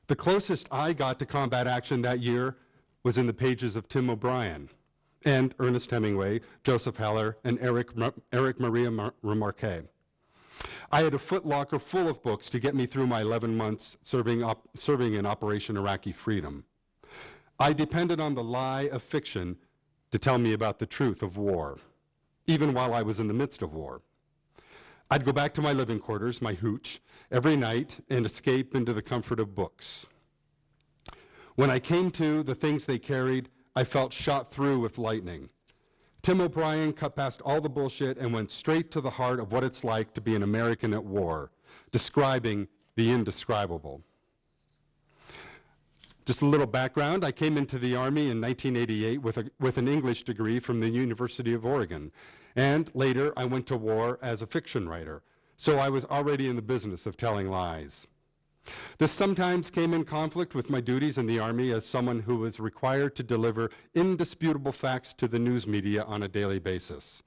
The closest I got to combat action that year was in the pages of Tim O'Brien and Ernest Hemingway, Joseph Heller, and Eric Maria Remarque. I had a footlocker full of books to get me through my 11 months serving in Operation Iraqi Freedom. I depended on the lie of fiction to tell me about the truth of war, even while I was in the midst of war. I'd go back to my living quarters, my hooch, every night and escape into the comfort of books. When I came to The Things They Carried, I felt shot through with lightning. Tim O'Brien cut past all the bullshit and went straight to the heart of what it's like to be an American at war, describing the indescribable. Just a little background, I came into the Army in 1988 with an English degree from the University of Oregon, and later I went to war as a fiction writer, so I was already in the business of telling lies. This sometimes came in conflict with my duties in the Army as someone who was required to deliver indisputable facts to the news media on a daily basis.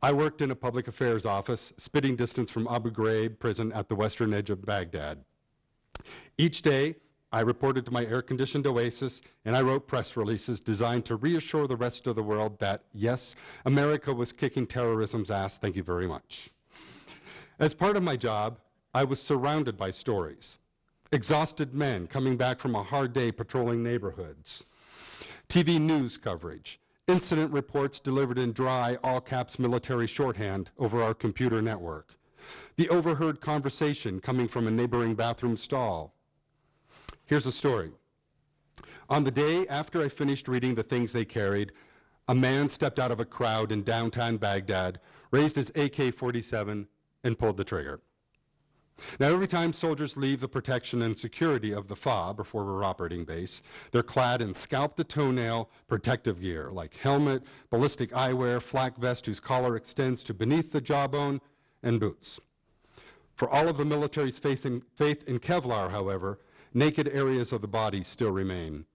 I worked in a public affairs office, spitting distance from Abu Ghraib prison at the western edge of Baghdad. Each day, I reported to my air-conditioned oasis, and I wrote press releases designed to reassure the rest of the world that, yes, America was kicking terrorism's ass, thank you very much. As part of my job, I was surrounded by stories. Exhausted men coming back from a hard day patrolling neighborhoods. TV news coverage. Incident reports delivered in dry, all-caps military shorthand over our computer network. The overheard conversation coming from a neighboring bathroom stall. Here's a story. On the day after I finished reading the things they carried, a man stepped out of a crowd in downtown Baghdad, raised his AK-47, and pulled the trigger. Now, every time soldiers leave the protection and security of the FOB, or forward operating base, they're clad in scalp-to-toenail protective gear, like helmet, ballistic eyewear, flak vest whose collar extends to beneath the jawbone, and boots. For all of the military's faith in Kevlar, however, naked areas of the body still remain.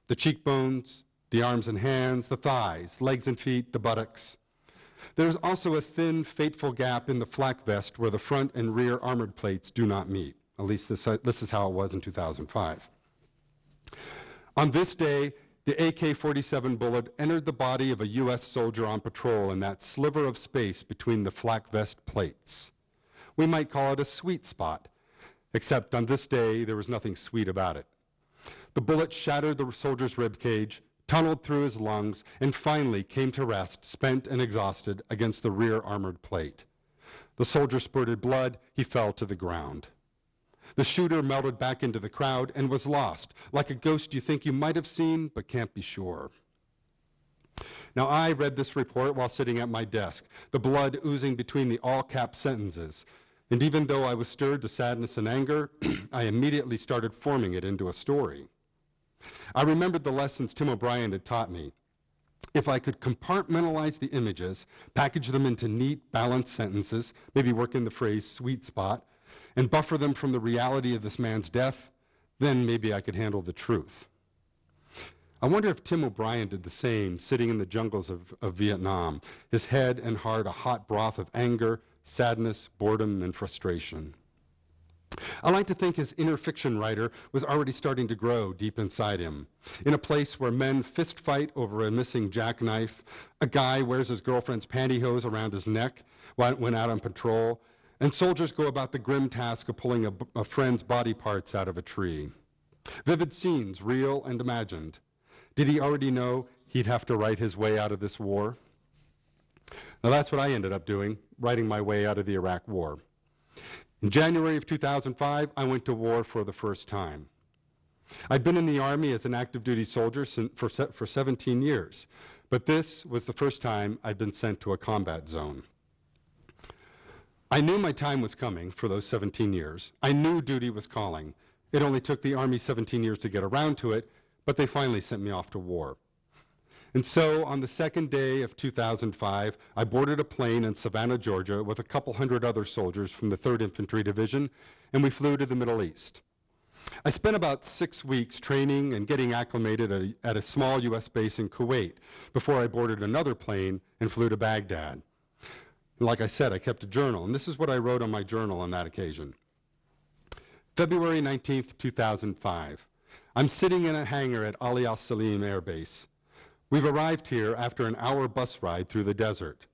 The cheekbones, the arms and hands, the thighs, legs and feet, the buttocks. There's also a thin, fateful gap in the flak vest where the front and rear armored plates do not meet. At least this is how it was in 2005. On this day, the AK-47 bullet entered the body of a U.S. soldier on patrol in that sliver of space between the flak vest plates. We might call it a sweet spot, except on this day, there was nothing sweet about it. The bullet shattered the soldier's ribcage, tunneled through his lungs, and finally came to rest, spent and exhausted, against the rear armored plate. The soldier spurted blood. He fell to the ground. The shooter melted back into the crowd and was lost, like a ghost you think you might have seen but can't be sure. Now, I read this report while sitting at my desk, the blood oozing between the all-cap sentences. And even though I was stirred to sadness and anger, I immediately started forming it into a story. I remembered the lessons Tim O'Brien had taught me. If I could compartmentalize the images, package them into neat, balanced sentences, maybe work in the phrase sweet spot, and buffer them from the reality of this man's death, then maybe I could handle the truth. I wonder if Tim O'Brien did the same, sitting in the jungles of Vietnam, his head and heart a hot broth of anger, sadness, boredom, and frustration. I like to think his inner fiction writer was already starting to grow deep inside him. In a place where men fist fight over a missing jackknife, a guy wears his girlfriend's pantyhose around his neck when out on patrol, and soldiers go about the grim task of pulling a friend's body parts out of a tree. Vivid scenes, real and imagined. Did he already know he'd have to write his way out of this war? Now that's what I ended up doing, writing my way out of the Iraq War. In January of 2005, I went to war for the first time. I'd been in the Army as an active duty soldier for 17 years, but this was the first time I'd been sent to a combat zone. I knew my time was coming for those 17 years. I knew duty was calling. It only took the Army 17 years to get around to it, but they finally sent me off to war. And so, on the second day of 2005, I boarded a plane in Savannah, Georgia, with a couple hundred other soldiers from the 3rd Infantry Division, and we flew to the Middle East. I spent about 6 weeks training and getting acclimated at a small U.S. base in Kuwait before I boarded another plane and flew to Baghdad. And like I said, I kept a journal, and this is what I wrote on my journal on that occasion. February 19th, 2005. I'm sitting in a hangar at Ali al-Salim Air Base. We've arrived here after an hour bus ride through the desert.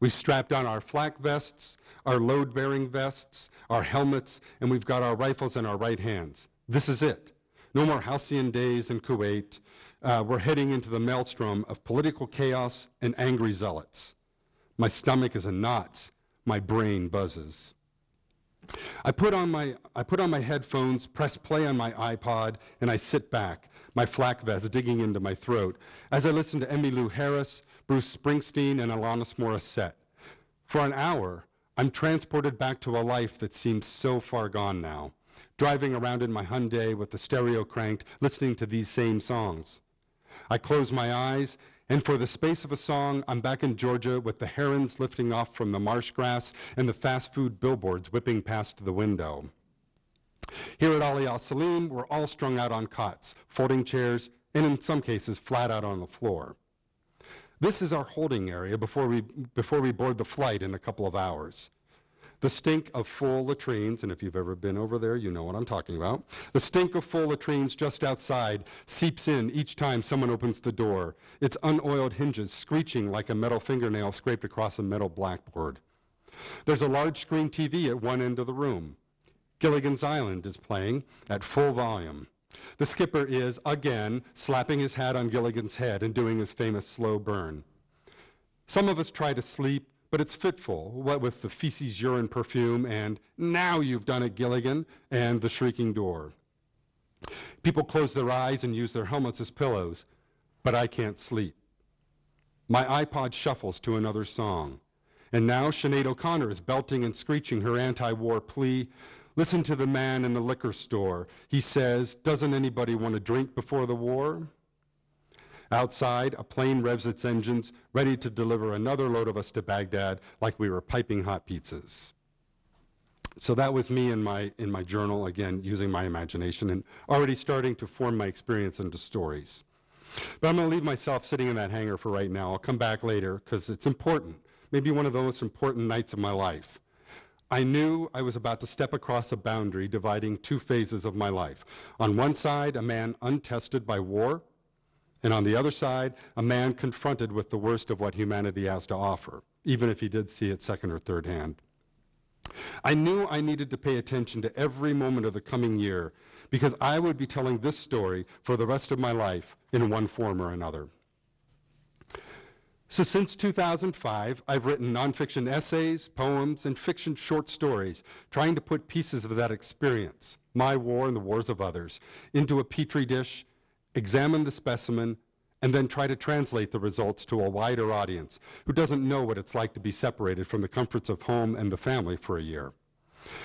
We've strapped on our flak vests, our load-bearing vests, our helmets, and we've got our rifles in our right hands. This is it. No more halcyon days in Kuwait. We're heading into the maelstrom of political chaos and angry zealots. My stomach is in knots. My brain buzzes. I put on my headphones, press play on my iPod, and I sit back, my flak vest digging into my throat, as I listen to Emmylou Harris, Bruce Springsteen, and Alanis Morissette. For an hour, I'm transported back to a life that seems so far gone now, driving around in my Hyundai with the stereo cranked, listening to these same songs. I close my eyes, and for the space of a song, I'm back in Georgia with the herons lifting off from the marsh grass and the fast food billboards whipping past the window. Here at Ali Al Salim, we're all strung out on cots, folding chairs, and in some cases, flat out on the floor. This is our holding area before we board the flight in a couple of hours. The stink of full latrines, and if you've ever been over there, you know what I'm talking about. The stink of full latrines just outside seeps in each time someone opens the door, its unoiled hinges screeching like a metal fingernail scraped across a metal blackboard. There's a large screen TV at one end of the room. Gilligan's Island is playing at full volume. The skipper is, again, slapping his hat on Gilligan's head and doing his famous slow burn. Some of us try to sleep, but it's fitful, what with the feces, urine, perfume, and "now you've done it, Gilligan," and the shrieking door. People close their eyes and use their helmets as pillows, but I can't sleep. My iPod shuffles to another song, and now Sinead O'Connor is belting and screeching her anti-war plea. Listen to the man in the liquor store. He says, "Doesn't anybody want to drink before the war?" Outside, a plane revs its engines, ready to deliver another load of us to Baghdad like we were piping hot pizzas. So that was me in my journal, again, using my imagination and already starting to form my experience into stories. But I'm going to leave myself sitting in that hangar for right now. I'll come back later because it's important, maybe one of the most important nights of my life. I knew I was about to step across a boundary dividing two phases of my life. On one side, a man untested by war, and on the other side, a man confronted with the worst of what humanity has to offer, even if he did see it second or third hand. I knew I needed to pay attention to every moment of the coming year because I would be telling this story for the rest of my life in one form or another. So since 2005, I've written nonfiction essays, poems, and fiction short stories, trying to put pieces of that experience, my war and the wars of others, into a petri dish, examine the specimen, and then try to translate the results to a wider audience who doesn't know what it's like to be separated from the comforts of home and the family for a year.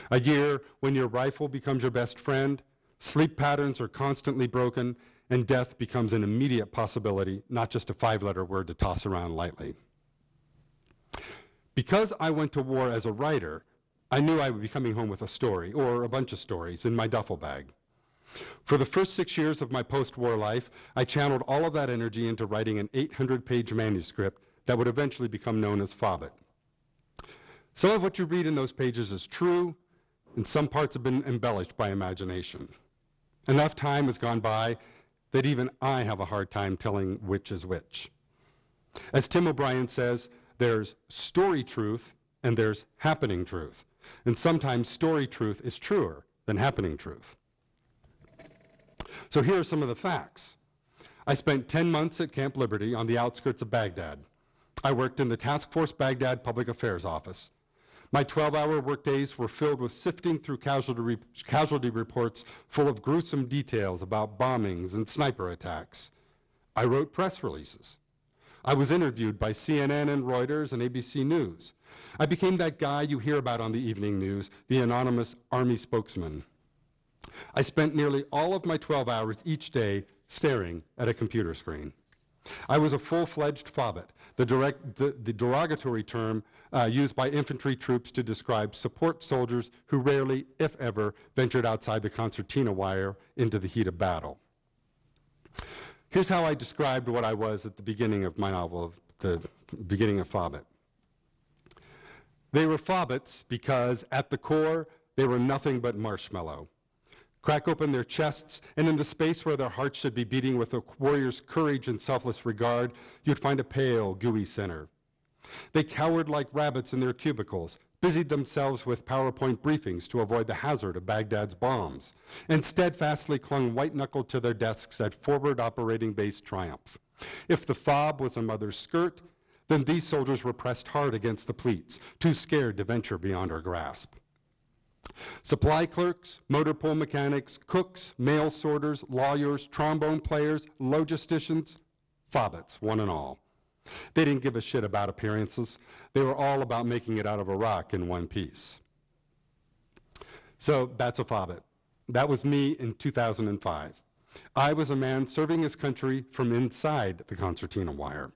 A year when your rifle becomes your best friend, sleep patterns are constantly broken, and death becomes an immediate possibility, not just a five-letter word to toss around lightly. Because I went to war as a writer, I knew I would be coming home with a story, or a bunch of stories, in my duffel bag. For the first 6 years of my post-war life, I channeled all of that energy into writing an 800-page manuscript that would eventually become known as Fobbit. Some of what you read in those pages is true, and some parts have been embellished by imagination. Enough time has gone by that even I have a hard time telling which is which. As Tim O'Brien says, there's story truth and there's happening truth. And sometimes story truth is truer than happening truth. So here are some of the facts. I spent 10 months at Camp Liberty on the outskirts of Baghdad. I worked in the Task Force Baghdad Public Affairs Office. My 12-hour workdays were filled with sifting through casualty reports full of gruesome details about bombings and sniper attacks. I wrote press releases. I was interviewed by CNN and Reuters and ABC News. I became that guy you hear about on the evening news, the anonymous Army spokesman. I spent nearly all of my 12 hours each day staring at a computer screen. I was a full-fledged Fobbit, the derogatory term used by infantry troops to describe support soldiers who rarely, if ever, ventured outside the concertina wire into the heat of battle. Here's how I described what I was at the beginning of my novel, the beginning of Fobbit. They were Fobbits because, at the core, they were nothing but marshmallow. Crack open their chests, and in the space where their hearts should be beating with a warrior's courage and selfless regard, you'd find a pale, gooey center. They cowered like rabbits in their cubicles, busied themselves with PowerPoint briefings to avoid the hazard of Baghdad's bombs, and steadfastly clung white-knuckled to their desks at forward operating base Triumph. If the fob was a mother's skirt, then these soldiers were pressed hard against the pleats, too scared to venture beyond her grasp. Supply clerks, motor pool mechanics, cooks, mail sorters, lawyers, trombone players, logisticians, fobbits, one and all. They didn't give a shit about appearances. They were all about making it out of Iraq in one piece. So that's a fobbit. That was me in 2005. I was a man serving his country from inside the concertina wire.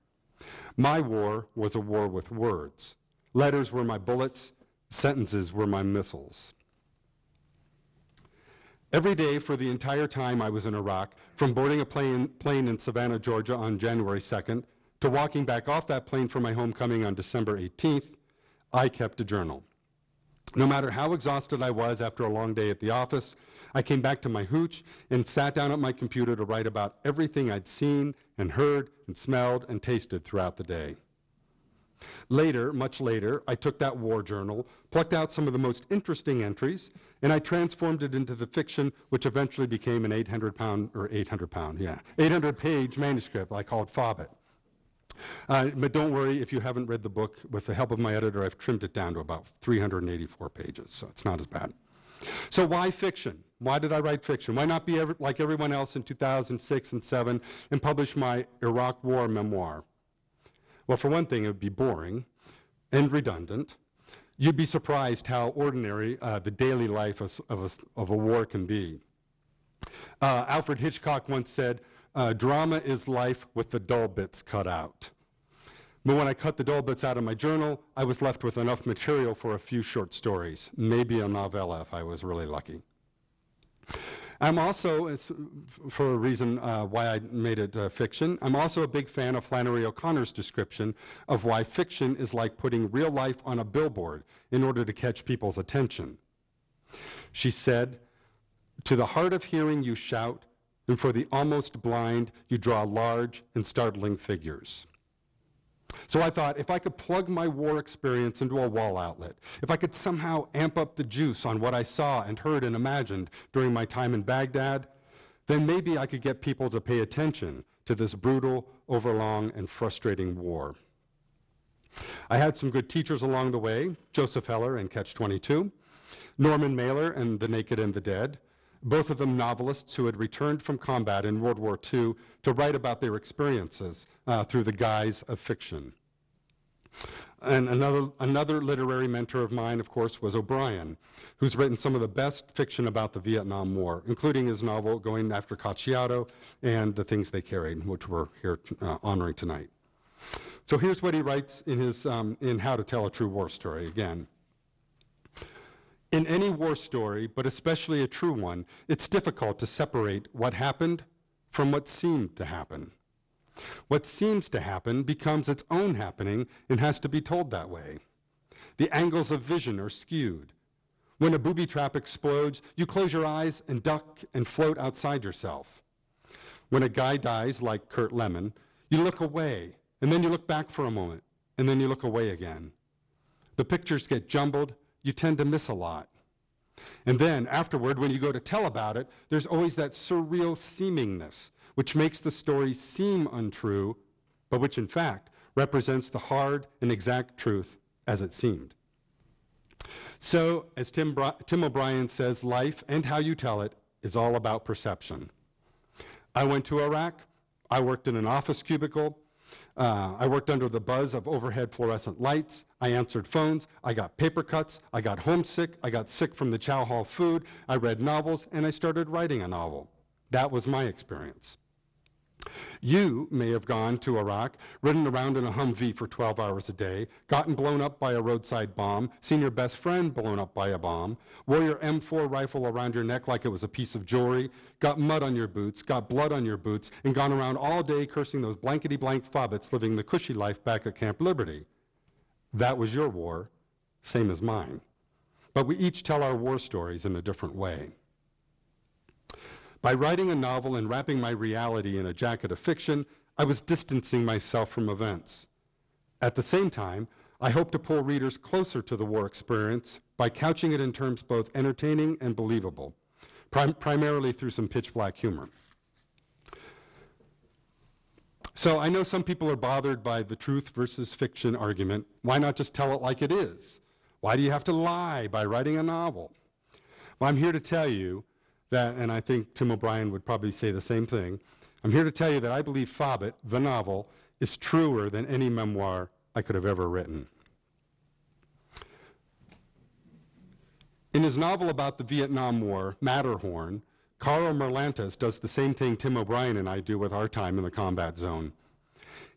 My war was a war with words. Letters were my bullets, sentences were my missiles. Every day for the entire time I was in Iraq, from boarding a plane in Savannah, Georgia on January 2nd, to walking back off that plane for my homecoming on December 18th, I kept a journal. No matter how exhausted I was after a long day at the office, I came back to my hooch and sat down at my computer to write about everything I'd seen and heard and smelled and tasted throughout the day. Later, much later, I took that war journal, plucked out some of the most interesting entries, and I transformed it into the fiction which eventually became an 800-page manuscript I called Fobbit. But don't worry, if you haven't read the book, with the help of my editor, I've trimmed it down to about 384 pages, so it's not as bad. So why fiction? Why did I write fiction? Why not be like everyone else in 2006 and 2007 and publish my Iraq War memoir? Well, for one thing, it would be boring and redundant. You'd be surprised how ordinary the daily life of a war can be. Alfred Hitchcock once said, drama is life with the dull bits cut out. But when I cut the dull bits out of my journal, I was left with enough material for a few short stories, maybe a novella if I was really lucky. I'm also, for a reason why I made it fiction, I'm also a big fan of Flannery O'Connor's description of why fiction is like putting real life on a billboard in order to catch people's attention. She said, "To the hard of hearing you shout, and for the almost blind you draw large and startling figures." So I thought, if I could plug my war experience into a wall outlet, if I could somehow amp up the juice on what I saw and heard and imagined during my time in Baghdad, then maybe I could get people to pay attention to this brutal, overlong, and frustrating war. I had some good teachers along the way, Joseph Heller in Catch-22, Norman Mailer in The Naked and the Dead, both of them novelists who had returned from combat in World War II to write about their experiences through the guise of fiction. And another literary mentor of mine, of course, was O'Brien, who's written some of the best fiction about the Vietnam War, including his novel Going After Cacciato and The Things They Carried, which we're here honoring tonight. So here's what he writes in his in How to Tell a True War Story again. In any war story, but especially a true one, it's difficult to separate what happened from what seemed to happen. What seems to happen becomes its own happening and has to be told that way. The angles of vision are skewed. When a booby trap explodes, you close your eyes and duck and float outside yourself. When a guy dies, like Kurt Lemon, you look away, and then you look back for a moment, and then you look away again. The pictures get jumbled. You tend to miss a lot. And then afterward, when you go to tell about it, there's always that surreal seemingness, which makes the story seem untrue, but which in fact represents the hard and exact truth as it seemed. So, as Tim O'Brien says, life and how you tell it is all about perception. I went to Iraq. I worked in an office cubicle. I worked under the buzz of overhead fluorescent lights. I answered phones. I got paper cuts. I got homesick. I got sick from the chow hall food. I read novels, and I started writing a novel. That was my experience. You may have gone to Iraq, ridden around in a Humvee for 12 hours a day, gotten blown up by a roadside bomb, seen your best friend blown up by a bomb, wore your M4 rifle around your neck like it was a piece of jewelry, got mud on your boots, got blood on your boots, and gone around all day cursing those blankety-blank fobbits living the cushy life back at Camp Liberty. That was your war, same as mine. But we each tell our war stories in a different way. By writing a novel and wrapping my reality in a jacket of fiction, I was distancing myself from events. At the same time, I hope to pull readers closer to the war experience by couching it in terms both entertaining and believable, primarily through some pitch-black humor. So I know some people are bothered by the truth versus fiction argument. Why not just tell it like it is? Why do you have to lie by writing a novel? Well, I'm here to tell you that, and I think Tim O'Brien would probably say the same thing, I'm here to tell you that I believe Fobbit, the novel, is truer than any memoir I could have ever written. In his novel about the Vietnam War, Matterhorn, Karl Merlantes does the same thing Tim O'Brien and I do with our time in the combat zone.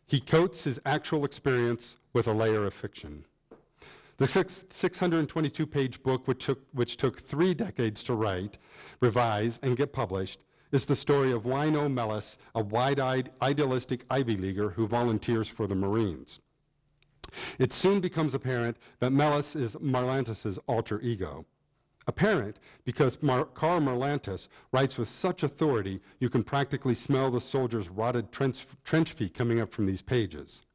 He coats his actual experience with a layer of fiction. The 622-page book, which took 3 decades to write, revise, and get published, is the story of Wino Mellis, a wide-eyed, idealistic Ivy Leaguer who volunteers for the Marines. It soon becomes apparent that Mellis is Merlantes' alter ego. Apparent because Karl Merlantes writes with such authority you can practically smell the soldiers' rotted trench feet coming up from these pages.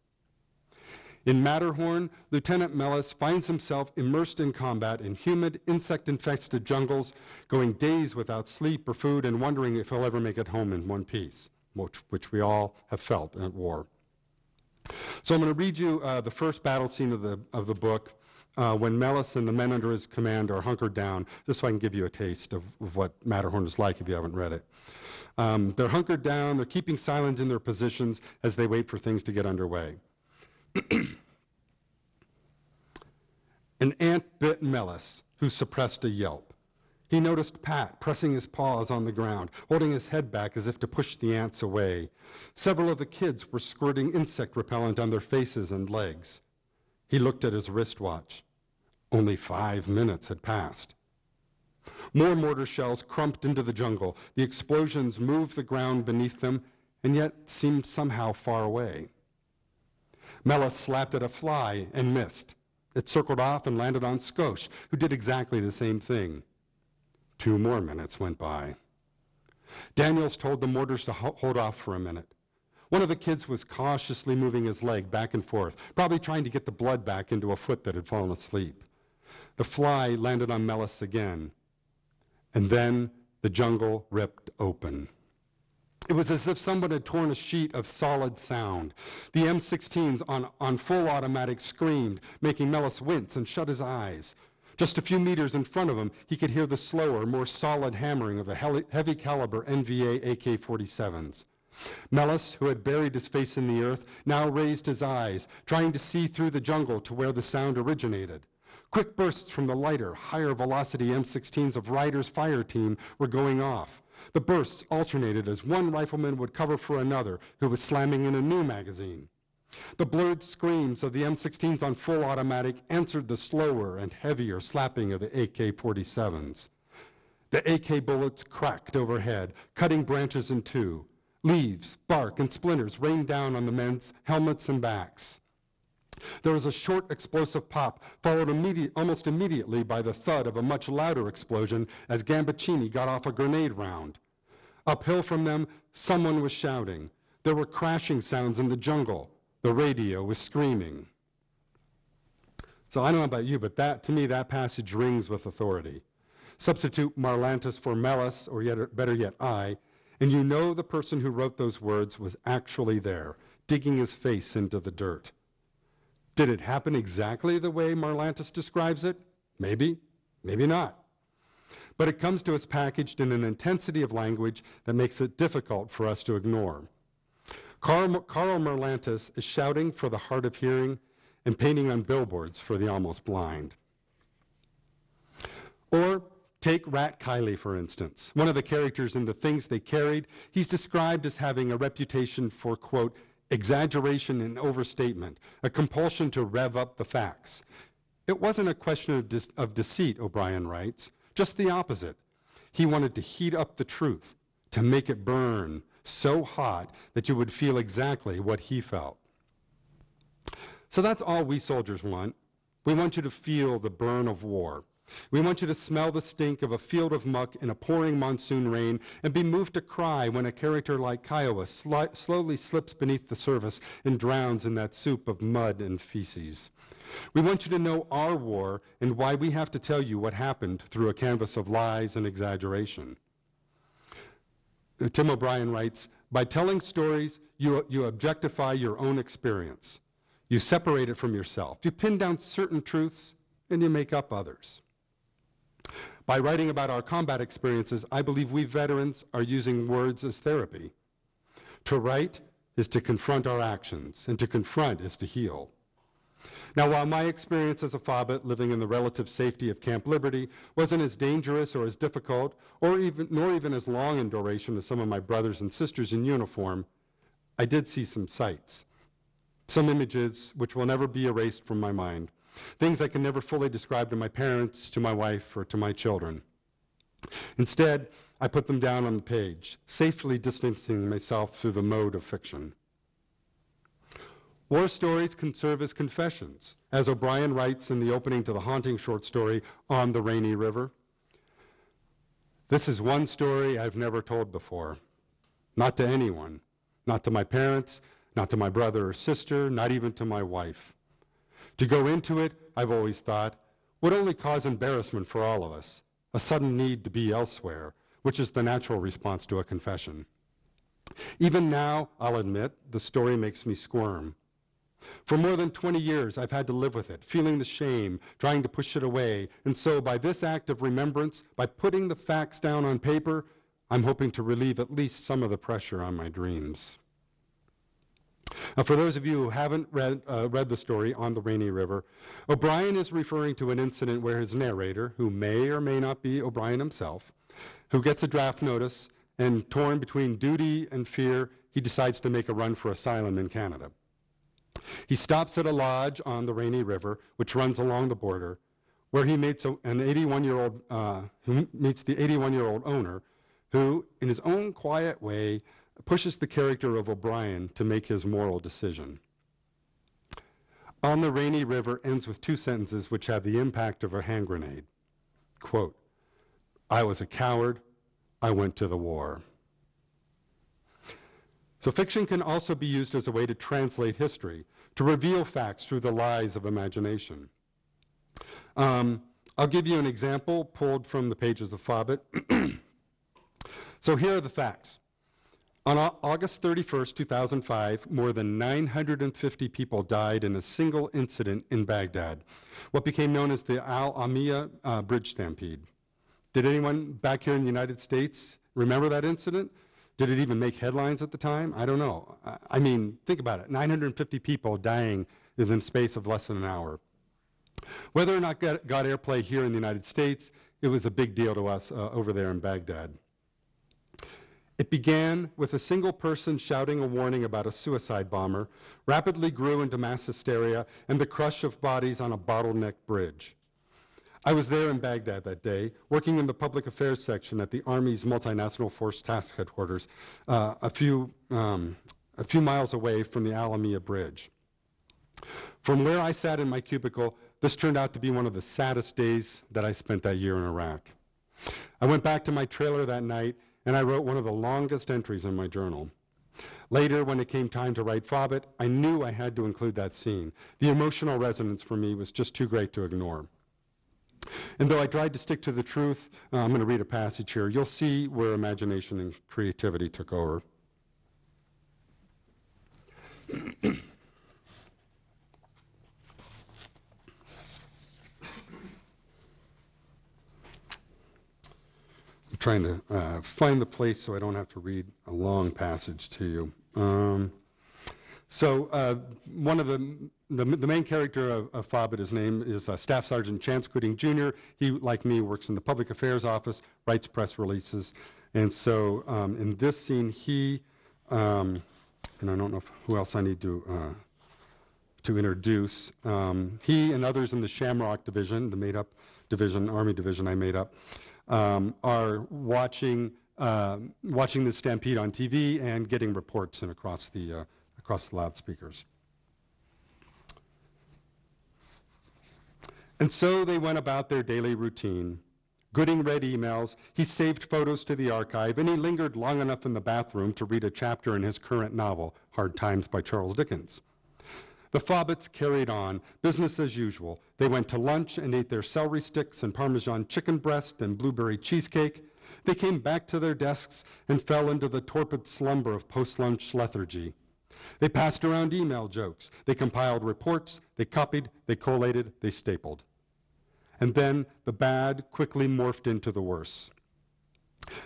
In Matterhorn, Lieutenant Mellis finds himself immersed in combat in humid, insect-infested jungles, going days without sleep or food and wondering if he'll ever make it home in one piece, which we all have felt at war. So I'm going to read you the first battle scene of the book when Mellis and the men under his command are hunkered down, just so I can give you a taste of what Matterhorn is like if you haven't read it. They're hunkered down, they're keeping silent in their positions as they wait for things to get underway. An ant bit Mellis, who suppressed a yelp. He noticed Pat pressing his paws on the ground, holding his head back as if to push the ants away. Several of the kids were squirting insect repellent on their faces and legs. He looked at his wristwatch. Only 5 minutes had passed. More mortar shells crumped into the jungle. The explosions moved the ground beneath them, and yet seemed somehow far away. Mellis slapped at a fly and missed. It circled off and landed on Skosh, who did exactly the same thing. 2 more minutes went by. Daniels told the mortars to hold off for a minute. One of the kids was cautiously moving his leg back and forth, probably trying to get the blood back into a foot that had fallen asleep. The fly landed on Mellis again, and then the jungle ripped open. It was as if someone had torn a sheet of solid sound. The M16s on full automatic screamed, making Mellis wince and shut his eyes. Just a few meters in front of him, he could hear the slower, more solid hammering of the heavy caliber NVA AK-47s. Mellis, who had buried his face in the earth, now raised his eyes, trying to see through the jungle to where the sound originated. Quick bursts from the lighter, higher velocity M16s of Ryder's fire team were going off. The bursts alternated as one rifleman would cover for another, who was slamming in a new magazine. The blurred screams of the M16s on full automatic answered the slower and heavier slapping of the AK-47s. The AK bullets cracked overhead, cutting branches in two. Leaves, bark, and splinters rained down on the men's helmets and backs. There was a short explosive pop, followed almost immediately by the thud of a much louder explosion as Gambaccini got off a grenade round. Uphill from them, someone was shouting. There were crashing sounds in the jungle. The radio was screaming. So I don't know about you, but to me, that passage rings with authority. Substitute Merlantes for Mellis, or better yet, I, and you know the person who wrote those words was actually there, digging his face into the dirt. Did it happen exactly the way Merlantes describes it? Maybe, maybe not. But it comes to us packaged in an intensity of language that makes it difficult for us to ignore. Karl Merlantes is shouting for the hard of hearing and painting on billboards for the almost blind. Or take Rat Kiley, for instance. One of the characters in The Things They Carried, he's described as having a reputation for, quote, exaggeration and overstatement, a compulsion to rev up the facts. It wasn't a question of deceit, O'Brien writes, just the opposite. He wanted to heat up the truth, to make it burn so hot that you would feel exactly what he felt. So that's all we soldiers want. We want you to feel the burn of war. We want you to smell the stink of a field of muck in a pouring monsoon rain and be moved to cry when a character like Kiowa slowly slips beneath the surface and drowns in that soup of mud and feces. We want you to know our war and why we have to tell you what happened through a canvas of lies and exaggeration. Tim O'Brien writes, by telling stories, you objectify your own experience. You separate it from yourself. You pin down certain truths and you make up others. By writing about our combat experiences, I believe we veterans are using words as therapy. To write is to confront our actions, and to confront is to heal. Now, while my experience as a FOBIT living in the relative safety of Camp Liberty wasn't as dangerous or as difficult, nor even as long in duration as some of my brothers and sisters in uniform, I did see some sights, some images which will never be erased from my mind, things I can never fully describe to my parents, to my wife, or to my children. Instead, I put them down on the page, safely distancing myself through the mode of fiction. War stories can serve as confessions, as O'Brien writes in the opening to the haunting short story, On the Rainy River. This is one story I've never told before, not to anyone, not to my parents, not to my brother or sister, not even to my wife. To go into it, I've always thought, would only cause embarrassment for all of us, a sudden need to be elsewhere, which is the natural response to a confession. Even now, I'll admit, the story makes me squirm. For more than 20 years, I've had to live with it, feeling the shame, trying to push it away. And so by this act of remembrance, by putting the facts down on paper, I'm hoping to relieve at least some of the pressure on my dreams. Now, for those of you who haven't read the story On the Rainy River, O'Brien is referring to an incident where his narrator, who may or may not be O'Brien himself, who gets a draft notice and torn between duty and fear, he decides to make a run for asylum in Canada. He stops at a lodge on the Rainy River, which runs along the border, where he meets the 81-year-old owner, who, in his own quiet way, pushes the character of O'Brien to make his moral decision. On the Rainy River ends with two sentences which have the impact of a hand grenade. Quote, I was a coward, I went to the war. So fiction can also be used as a way to translate history, to reveal facts through the lies of imagination. I'll give you an example pulled from the pages of Fobbit. So here are the facts. On August 31st, 2005, more than 950 people died in a single incident in Baghdad, what became known as the Al-Amiya Bridge Stampede. Did anyone back here in the United States remember that incident? Did it even make headlines at the time? I don't know. I mean, think about it, 950 people dying within the space of less than an hour. Whether or not got airplay here in the United States, it was a big deal to us over there in Baghdad. It began with a single person shouting a warning about a suicide bomber, rapidly grew into mass hysteria, and the crush of bodies on a bottleneck bridge. I was there in Baghdad that day, working in the public affairs section at the Army's Multinational Force Task Headquarters, a few miles away from the Al-Amiya Bridge. From where I sat in my cubicle, this turned out to be one of the saddest days that I spent that year in Iraq. I went back to my trailer that night, and I wrote one of the longest entries in my journal. Later, when it came time to write Fobbit, I knew I had to include that scene. The emotional resonance for me was just too great to ignore. And though I tried to stick to the truth, I'm going to read a passage here. You'll see where imagination and creativity took over. I'm trying to find the place so I don't have to read a long passage to you. One of the main character of Fobbit, his name is Staff Sergeant Chance Gooding Jr. He, like me, works in the public affairs office, writes press releases. And so in this scene, he, and I don't know who else I need to introduce, he and others in the Shamrock Division, the made-up division, Army division I made up, are watching the stampede on TV and getting reports in across the loudspeakers. And so they went about their daily routine. Gooding read emails, he saved photos to the archive, and he lingered long enough in the bathroom to read a chapter in his current novel, Hard Times by Charles Dickens. The Fobbits carried on, business as usual. They went to lunch and ate their celery sticks and Parmesan chicken breast and blueberry cheesecake. They came back to their desks and fell into the torpid slumber of post-lunch lethargy. They passed around email jokes. They compiled reports. They copied. They collated. They stapled. And then the bad quickly morphed into the worse.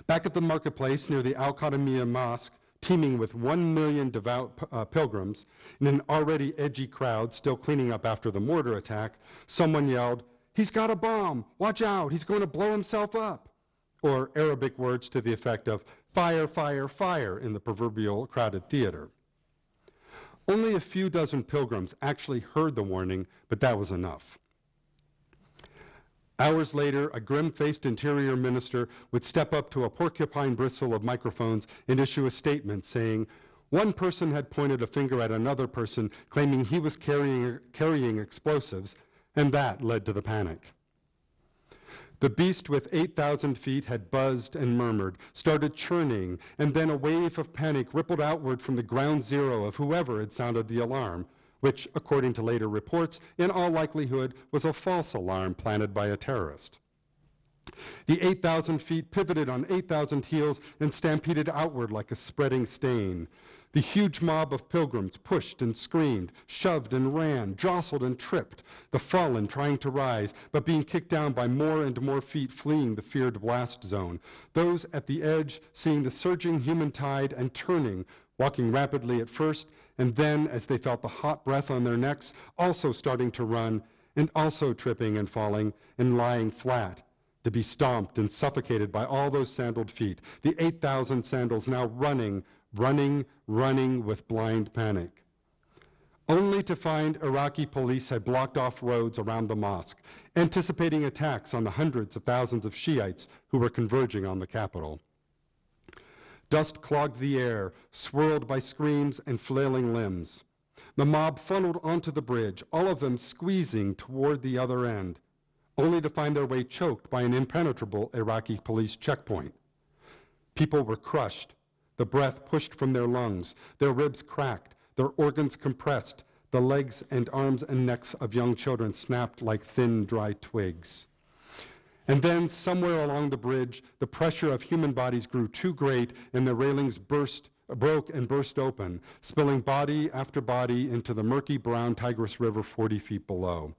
Back at the marketplace near the Al-Qadamiyya Mosque, teeming with 1 million devout pilgrims, in an already edgy crowd still cleaning up after the mortar attack, someone yelled, "He's got a bomb! Watch out! He's going to blow himself up!" Or Arabic words to the effect of, "Fire, fire, fire," in the proverbial crowded theater. Only a few dozen pilgrims actually heard the warning, but that was enough. Hours later, a grim-faced interior minister would step up to a porcupine bristle of microphones and issue a statement saying, one person had pointed a finger at another person, claiming he was carrying explosives, and that led to the panic. The beast with 8,000 feet had buzzed and murmured, started churning, and then a wave of panic rippled outward from the ground zero of whoever had sounded the alarm, which, according to later reports, in all likelihood was a false alarm planted by a terrorist. The 8,000 feet pivoted on 8,000 heels and stampeded outward like a spreading stain. The huge mob of pilgrims pushed and screamed, shoved and ran, jostled and tripped, the fallen trying to rise, but being kicked down by more and more feet fleeing the feared blast zone. Those at the edge seeing the surging human tide and turning, walking rapidly at first, and then, as they felt the hot breath on their necks, also starting to run, and also tripping and falling and lying flat, to be stomped and suffocated by all those sandaled feet, the 8,000 sandals now running with blind panic. Only to find Iraqi police had blocked off roads around the mosque, anticipating attacks on the hundreds of thousands of Shiites who were converging on the capital. Dust clogged the air, swirled by screams and flailing limbs. The mob funneled onto the bridge, all of them squeezing toward the other end, only to find their way choked by an impenetrable Iraqi police checkpoint. People were crushed, the breath pushed from their lungs, their ribs cracked, their organs compressed, the legs and arms and necks of young children snapped like thin, dry twigs. And then, somewhere along the bridge, the pressure of human bodies grew too great, and the railings broke and burst open, spilling body after body into the murky brown Tigris River 40 feet below.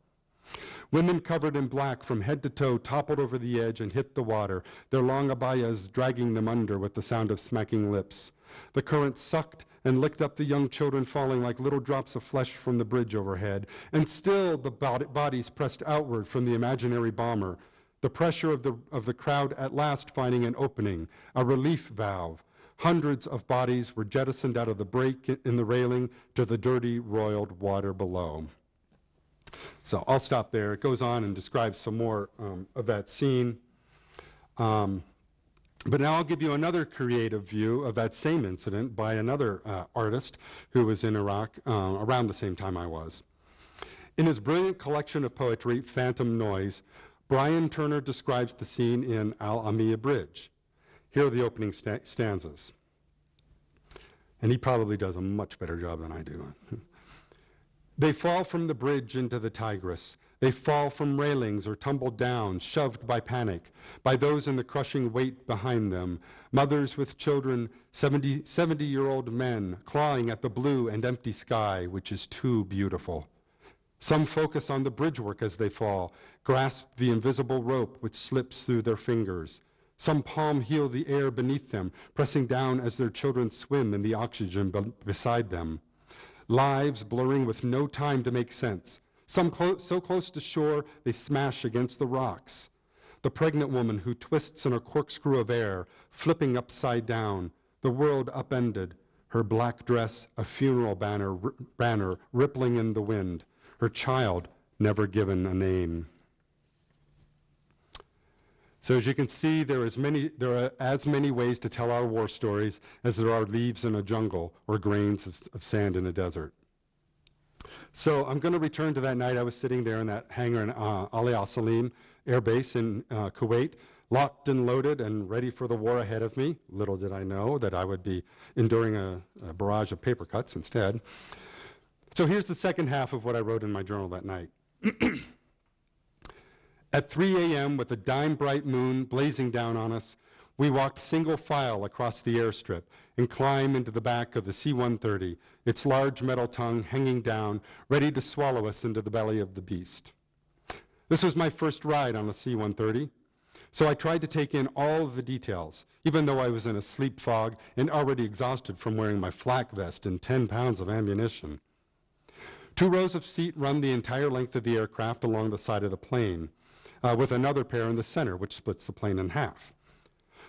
Women covered in black from head to toe toppled over the edge and hit the water, their long abayas dragging them under with the sound of smacking lips. The current sucked and licked up the young children falling like little drops of flesh from the bridge overhead, and still the bodies pressed outward from the imaginary bomber, the pressure of the crowd at last finding an opening, a relief valve. Hundreds of bodies were jettisoned out of the break in the railing to the dirty, roiled water below. So I'll stop there. It goes on and describes some more of that scene. But now I'll give you another creative view of that same incident by another artist who was in Iraq around the same time I was. In his brilliant collection of poetry, Phantom Noise, Brian Turner describes the scene in Al-Amiya Bridge. Here are the opening stanzas. And he probably does a much better job than I do. They fall from the bridge into the Tigris. They fall from railings or tumble down, shoved by panic, by those in the crushing weight behind them, mothers with children, 70-year-old men clawing at the blue and empty sky, which is too beautiful. Some focus on the bridgework as they fall, grasp the invisible rope which slips through their fingers. Some palm heel the air beneath them, pressing down as their children swim in the oxygen beside them. Lives blurring with no time to make sense. Some so close to shore they smash against the rocks. The pregnant woman who twists in a corkscrew of air, flipping upside down, the world upended, her black dress a funeral banner rippling in the wind. Her child never given a name. So as you can see, there are as many ways to tell our war stories as there are leaves in a jungle or grains of sand in a desert. So I'm going to return to that night I was sitting there in that hangar in Ali Al Salim Air Base in Kuwait, locked and loaded and ready for the war ahead of me. Little did I know that I would be enduring a barrage of paper cuts instead. So here's the second half of what I wrote in my journal that night. At 3 a.m., with a dime-bright moon blazing down on us, we walked single file across the airstrip and climbed into the back of the C-130, its large metal tongue hanging down, ready to swallow us into the belly of the beast. This was my first ride on a C-130, so I tried to take in all of the details, even though I was in a sleep fog and already exhausted from wearing my flak vest and 10 pounds of ammunition. 2 rows of seat run the entire length of the aircraft along the side of the plane, with another pair in the center, which splits the plane in half.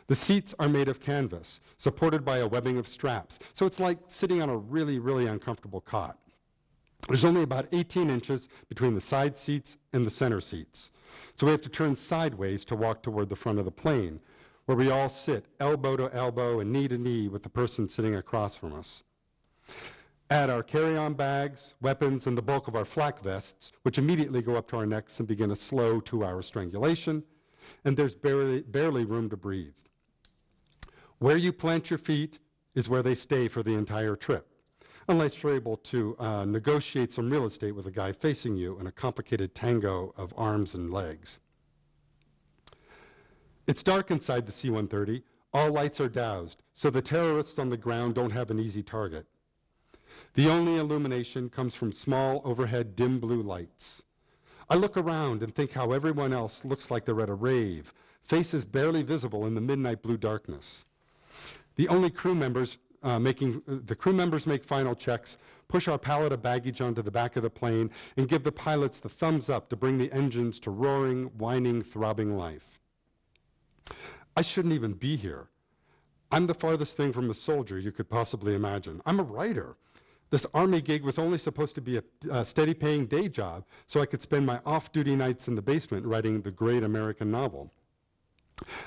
The seats are made of canvas, supported by a webbing of straps, so it's like sitting on a really, really uncomfortable cot. There's only about 18 inches between the side seats and the center seats, so we have to turn sideways to walk toward the front of the plane, where we all sit elbow to elbow and knee to knee with the person sitting across from us. Add our carry-on bags, weapons, and the bulk of our flak vests, which immediately go up to our necks and begin a slow 2-hour strangulation, and there's barely room to breathe. Where you plant your feet is where they stay for the entire trip, unless you're able to negotiate some real estate with a guy facing you in a complicated tango of arms and legs. It's dark inside the C-130. All lights are doused, so the terrorists on the ground don't have an easy target. The only illumination comes from small overhead dim blue lights. I look around and think how everyone else looks like they're at a rave, faces barely visible in the midnight blue darkness. The crew members make final checks, push our pallet of baggage onto the back of the plane, and give the pilots the thumbs up to bring the engines to roaring, whining, throbbing life. I shouldn't even be here. I'm the farthest thing from a soldier you could possibly imagine. I'm a writer. This Army gig was only supposed to be a steady-paying day job so I could spend my off-duty nights in the basement writing the great American novel.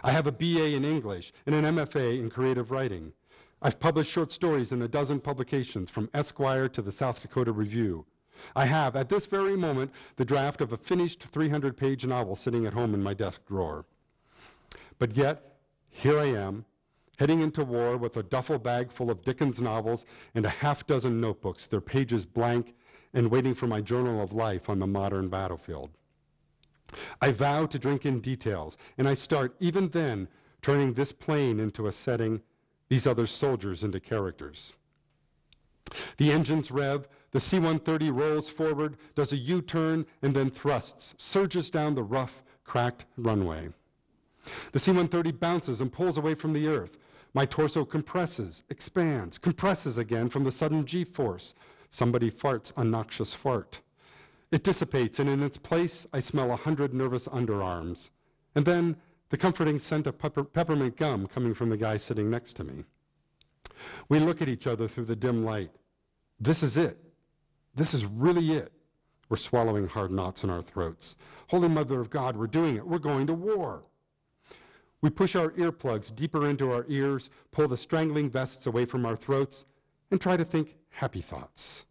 I have a BA in English and an MFA in creative writing. I've published short stories in 12 publications, from Esquire to the South Dakota Review. I have, at this very moment, the draft of a finished 300-page novel sitting at home in my desk drawer. But yet, here I am, heading into war with a duffel bag full of Dickens novels and a half-dozen notebooks, their pages blank, and waiting for my journal of life on the modern battlefield. I vow to drink in details, and I start, even then, turning this plane into a setting, these other soldiers into characters. The engines rev, the C-130 rolls forward, does a U-turn, and then thrusts, surges down the rough, cracked runway. The C-130 bounces and pulls away from the earth. My torso compresses, expands, compresses again from the sudden G-force. Somebody farts a noxious fart. It dissipates, and in its place, I smell 100 nervous underarms. And then the comforting scent of peppermint gum coming from the guy sitting next to me. We look at each other through the dim light. This is it. This is really it. We're swallowing hard knots in our throats. Holy Mother of God, we're doing it. We're going to war. We push our earplugs deeper into our ears, pull the strangling vests away from our throats, and try to think happy thoughts.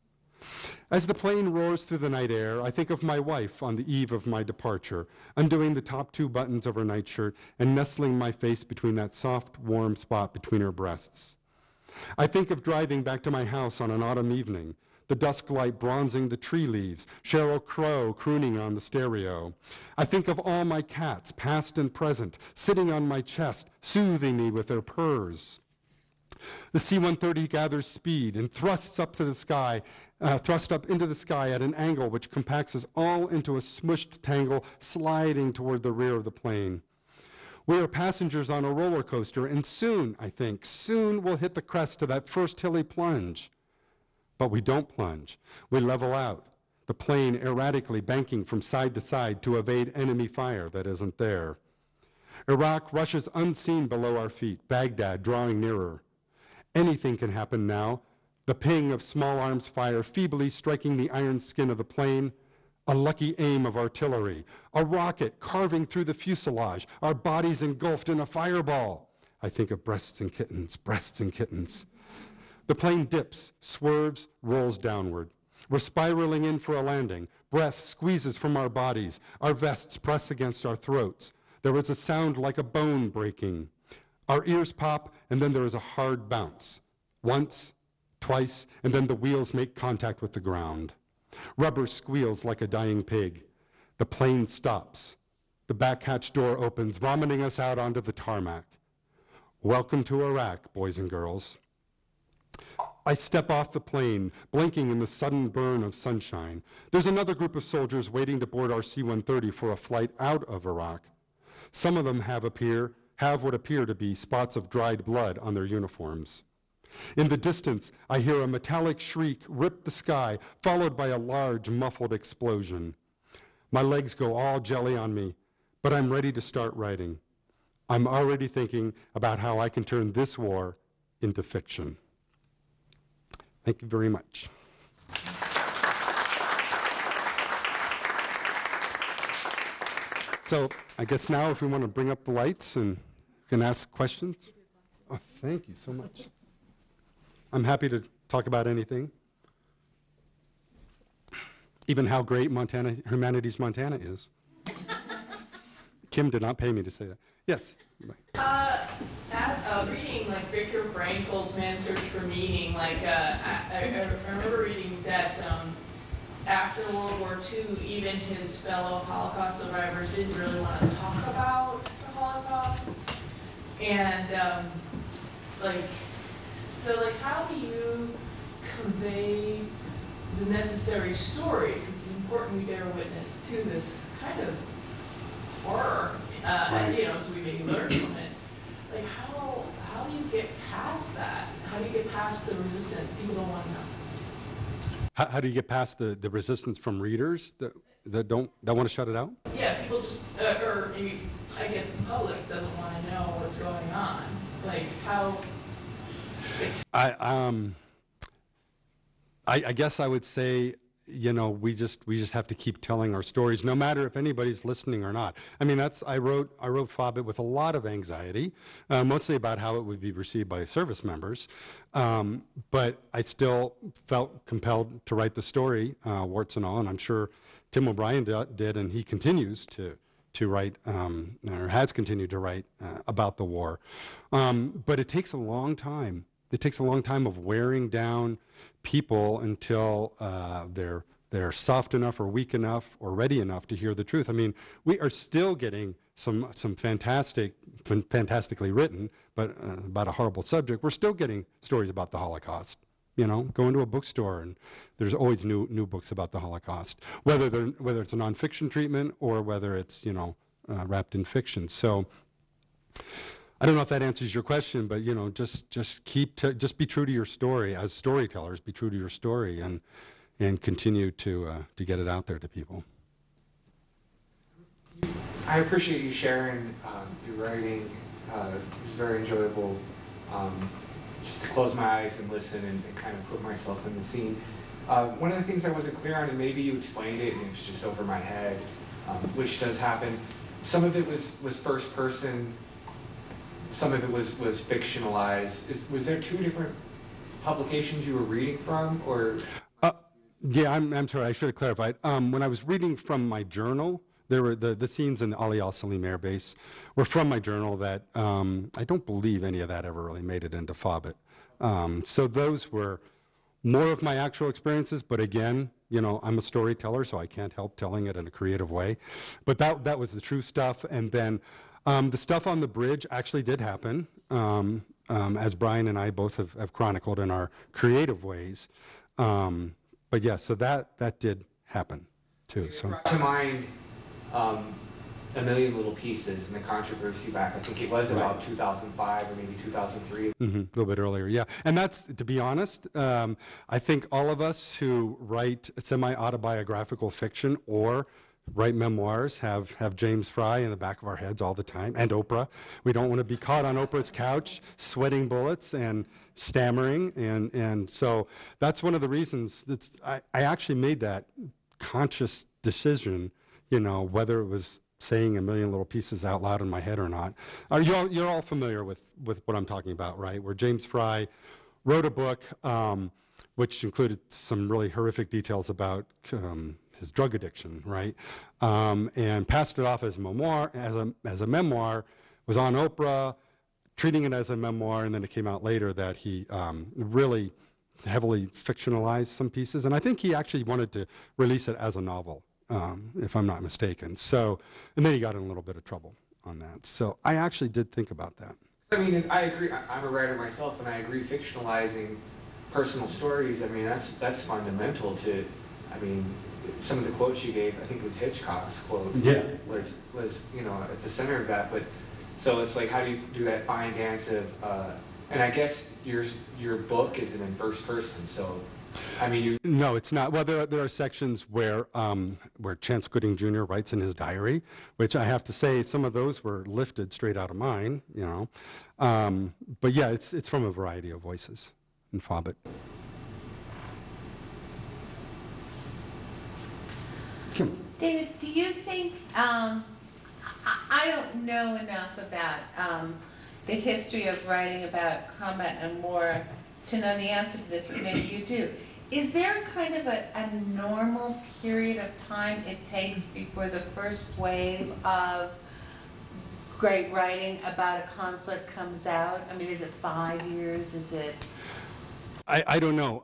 As the plane roars through the night air, I think of my wife on the eve of my departure, undoing the top 2 buttons of her nightshirt and nestling my face between that soft, warm spot between her breasts. I think of driving back to my house on an autumn evening, the dusk light bronzing the tree leaves, Sheryl Crow crooning on the stereo. I think of all my cats, past and present, sitting on my chest, soothing me with their purrs. The C-130 gathers speed and thrusts up into the sky at an angle which compacts us all into a smushed tangle, sliding toward the rear of the plane. We are passengers on a roller coaster, and soon, I think, soon we'll hit the crest of that first hilly plunge. But we don't plunge. We level out, the plane erratically banking from side to side to evade enemy fire that isn't there. Iraq rushes unseen below our feet, Baghdad drawing nearer. Anything can happen now. The ping of small arms fire feebly striking the iron skin of the plane, a lucky aim of artillery, a rocket carving through the fuselage, our bodies engulfed in a fireball. I think of breasts and kittens, breasts and kittens. The plane dips, swerves, rolls downward. We're spiraling in for a landing. Breath squeezes from our bodies. Our vests press against our throats. There is a sound like a bone breaking. Our ears pop, and then there is a hard bounce. Once, twice, and then the wheels make contact with the ground. Rubber squeals like a dying pig. The plane stops. The back hatch door opens, vomiting us out onto the tarmac. Welcome to Iraq, boys and girls. I step off the plane, blinking in the sudden burn of sunshine. There's another group of soldiers waiting to board our C-130 for a flight out of Iraq. Some of them have what appear to be spots of dried blood on their uniforms. In the distance, I hear a metallic shriek rip the sky, followed by a large, muffled explosion. My legs go all jelly on me, but I'm ready to start writing. I'm already thinking about how I can turn this war into fiction. Thank you very much. So I guess now if we want to bring up the lights and can ask questions. Oh, thank you so much. I'm happy to talk about anything. Even how great Humanities Montana is. Kim did not pay me to say that. Yes? Reading like Viktor Frankl's Man's Search for Meaning, I remember reading that after World War II, even his fellow Holocaust survivors didn't really want to talk about the Holocaust. And how do you convey the necessary story? Because it's important we bear witness to this kind of horror, so we may learn from it. How do you get past that? How do you get past the resistance? People don't want to know. How do you get past the resistance from readers that want to shut it out? Yeah, people just, or maybe, I guess the public doesn't want to know what's going on. How? I guess I would say, we just have to keep telling our stories, no matter if anybody's listening or not. I mean, I wrote FOBIT with a lot of anxiety, mostly about how it would be received by service members, but I still felt compelled to write the story, warts and all, and I'm sure Tim O'Brien did, and he continues to write, or has continued to write about the war. But it takes a long time. It takes a long time of wearing down people until they're soft enough or weak enough or ready enough to hear the truth. I mean, we are still getting some fantastically written, but about a horrible subject. We're still getting stories about the Holocaust. Go into a bookstore and there's always new books about the Holocaust, whether it's a nonfiction treatment or whether it's wrapped in fiction. So I don't know if that answers your question, but just be true to your story as storytellers. Be true to your story and continue to get it out there to people. I appreciate you sharing your writing. It was very enjoyable. Just to close my eyes and listen and kind of put myself in the scene. One of the things I wasn't clear on, and maybe you explained it and it was just over my head, which does happen. Some of it was first person. Some of it was fictionalized. Was there two different publications you were reading from, or? Yeah, I'm sorry, I should have clarified. When I was reading from my journal, there were the scenes in the Ali al-Salim Air Base were from my journal that I don't believe any of that ever really made it into FOBIT. So those were more of my actual experiences, but again, I'm a storyteller, so I can't help telling it in a creative way. But that was the true stuff, and then the stuff on the bridge actually did happen, as Brian and I both have chronicled in our creative ways. But yeah, so that did happen too. So. Brought to mind A Million Little Pieces and the controversy back, I think it was about 2005 or maybe 2003. A little bit earlier, yeah. And that's, to be honest, I think all of us who write semi-autobiographical fiction or write memoirs have James Fry in the back of our heads all the time, and Oprah. We don't want to be caught on Oprah's couch sweating bullets and stammering, and so that's one of the reasons that I actually made that conscious decision, whether it was saying A Million Little Pieces out loud in my head or not. You're all familiar with what I'm talking about, right? Where James Fry wrote a book which included some really horrific details about his drug addiction, right? And passed it off as a memoir, was on Oprah, treating it as a memoir, and then it came out later that he really heavily fictionalized some pieces, and I think he actually wanted to release it as a novel, if I'm not mistaken. So, and then he got in a little bit of trouble on that. So I actually did think about that. I mean, I agree. I'm a writer myself, and I agree fictionalizing personal stories, I mean, that's fundamental to, I mean, some of the quotes you gave, I think it was Hitchcock's quote, Yeah. was at the center of that. But so it's like, how do you do that fine dance of, and I guess your book is in first person, so I mean, No, it's not. Well, there are sections where Chance Gooding Jr. writes in his diary, which I have to say, some of those were lifted straight out of mine, But yeah, it's from a variety of voices in Fobbit. Kim. David, do you think, I don't know enough about the history of writing about combat and war to know the answer to this, but maybe you do. Is there kind of a normal period of time it takes before the first wave of great writing about a conflict comes out? I mean, is it 5 years? Is it? I don't know.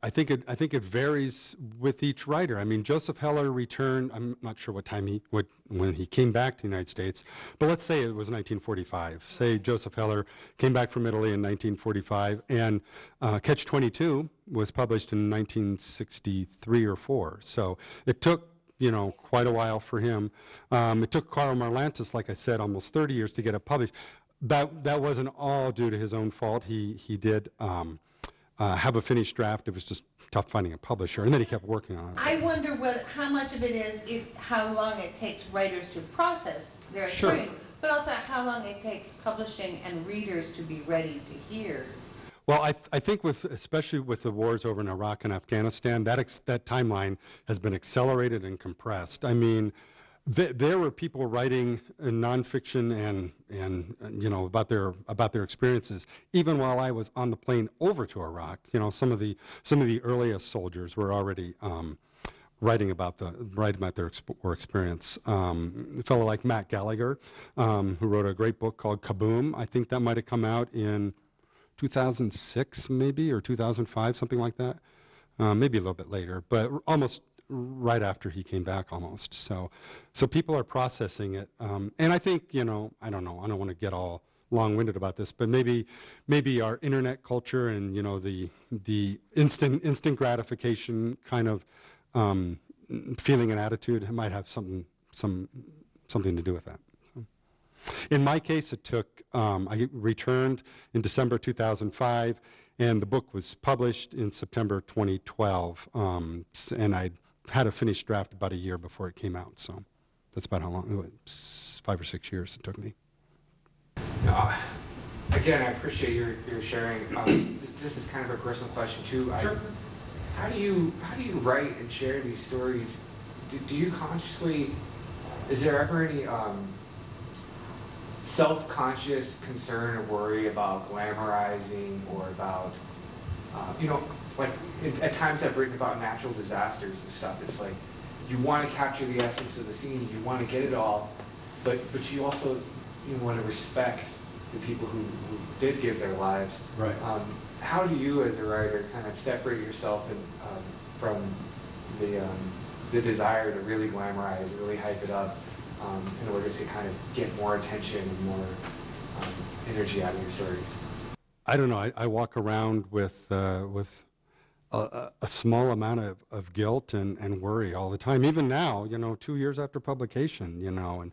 I think it varies with each writer. I mean, Joseph Heller returned. I'm not sure what time when he came back to the United States, but let's say it was 1945. Say Joseph Heller came back from Italy in 1945, and Catch-22 was published in 1963 or 4. So it took quite a while for him. It took Karl Marlantes, like I said, almost 30 years to get it published. That wasn't all due to his own fault. He did have a finished draft. It was just tough finding a publisher, and then he kept working on it. I wonder how much of it is how long it takes writers to process their stories, but also how long it takes publishing and readers to be ready to hear. Well, I think especially with the wars over in Iraq and Afghanistan, that timeline has been accelerated and compressed. I mean, there were people writing nonfiction and about their experiences even while I was on the plane over to Iraq. Some of the earliest soldiers were already writing about their war experience. A fellow like Matt Gallagher, who wrote a great book called Kaboom. I think that might have come out in 2006 maybe, or 2005, something like that. Maybe a little bit later, but almost right after he came back almost. So people are processing it. And I think, I don't know, I don't want to get all long-winded about this, but maybe our internet culture and, the instant gratification kind of feeling and attitude might have something to do with that. In my case, it took, I returned in December 2005, and the book was published in September 2012, and I had a finished draft about a year before it came out, so that's about how long, it was 5 or 6 years it took me. Again, I appreciate your sharing. This is kind of a personal question too. Sure. How do you write and share these stories? Do you consciously, is there ever any self-conscious concern or worry about glamorizing or about, like at times I've written about natural disasters and stuff. It's like you want to capture the essence of the scene, you want to get it all, but you also want to respect the people who did give their lives. Right. How do you, as a writer, kind of separate yourself from the desire to really glamorize, really hype it up, in order to kind of get more attention and more energy out of your stories? I don't know. I walk around with a small amount of guilt and worry all the time. Even now, 2 years after publication, and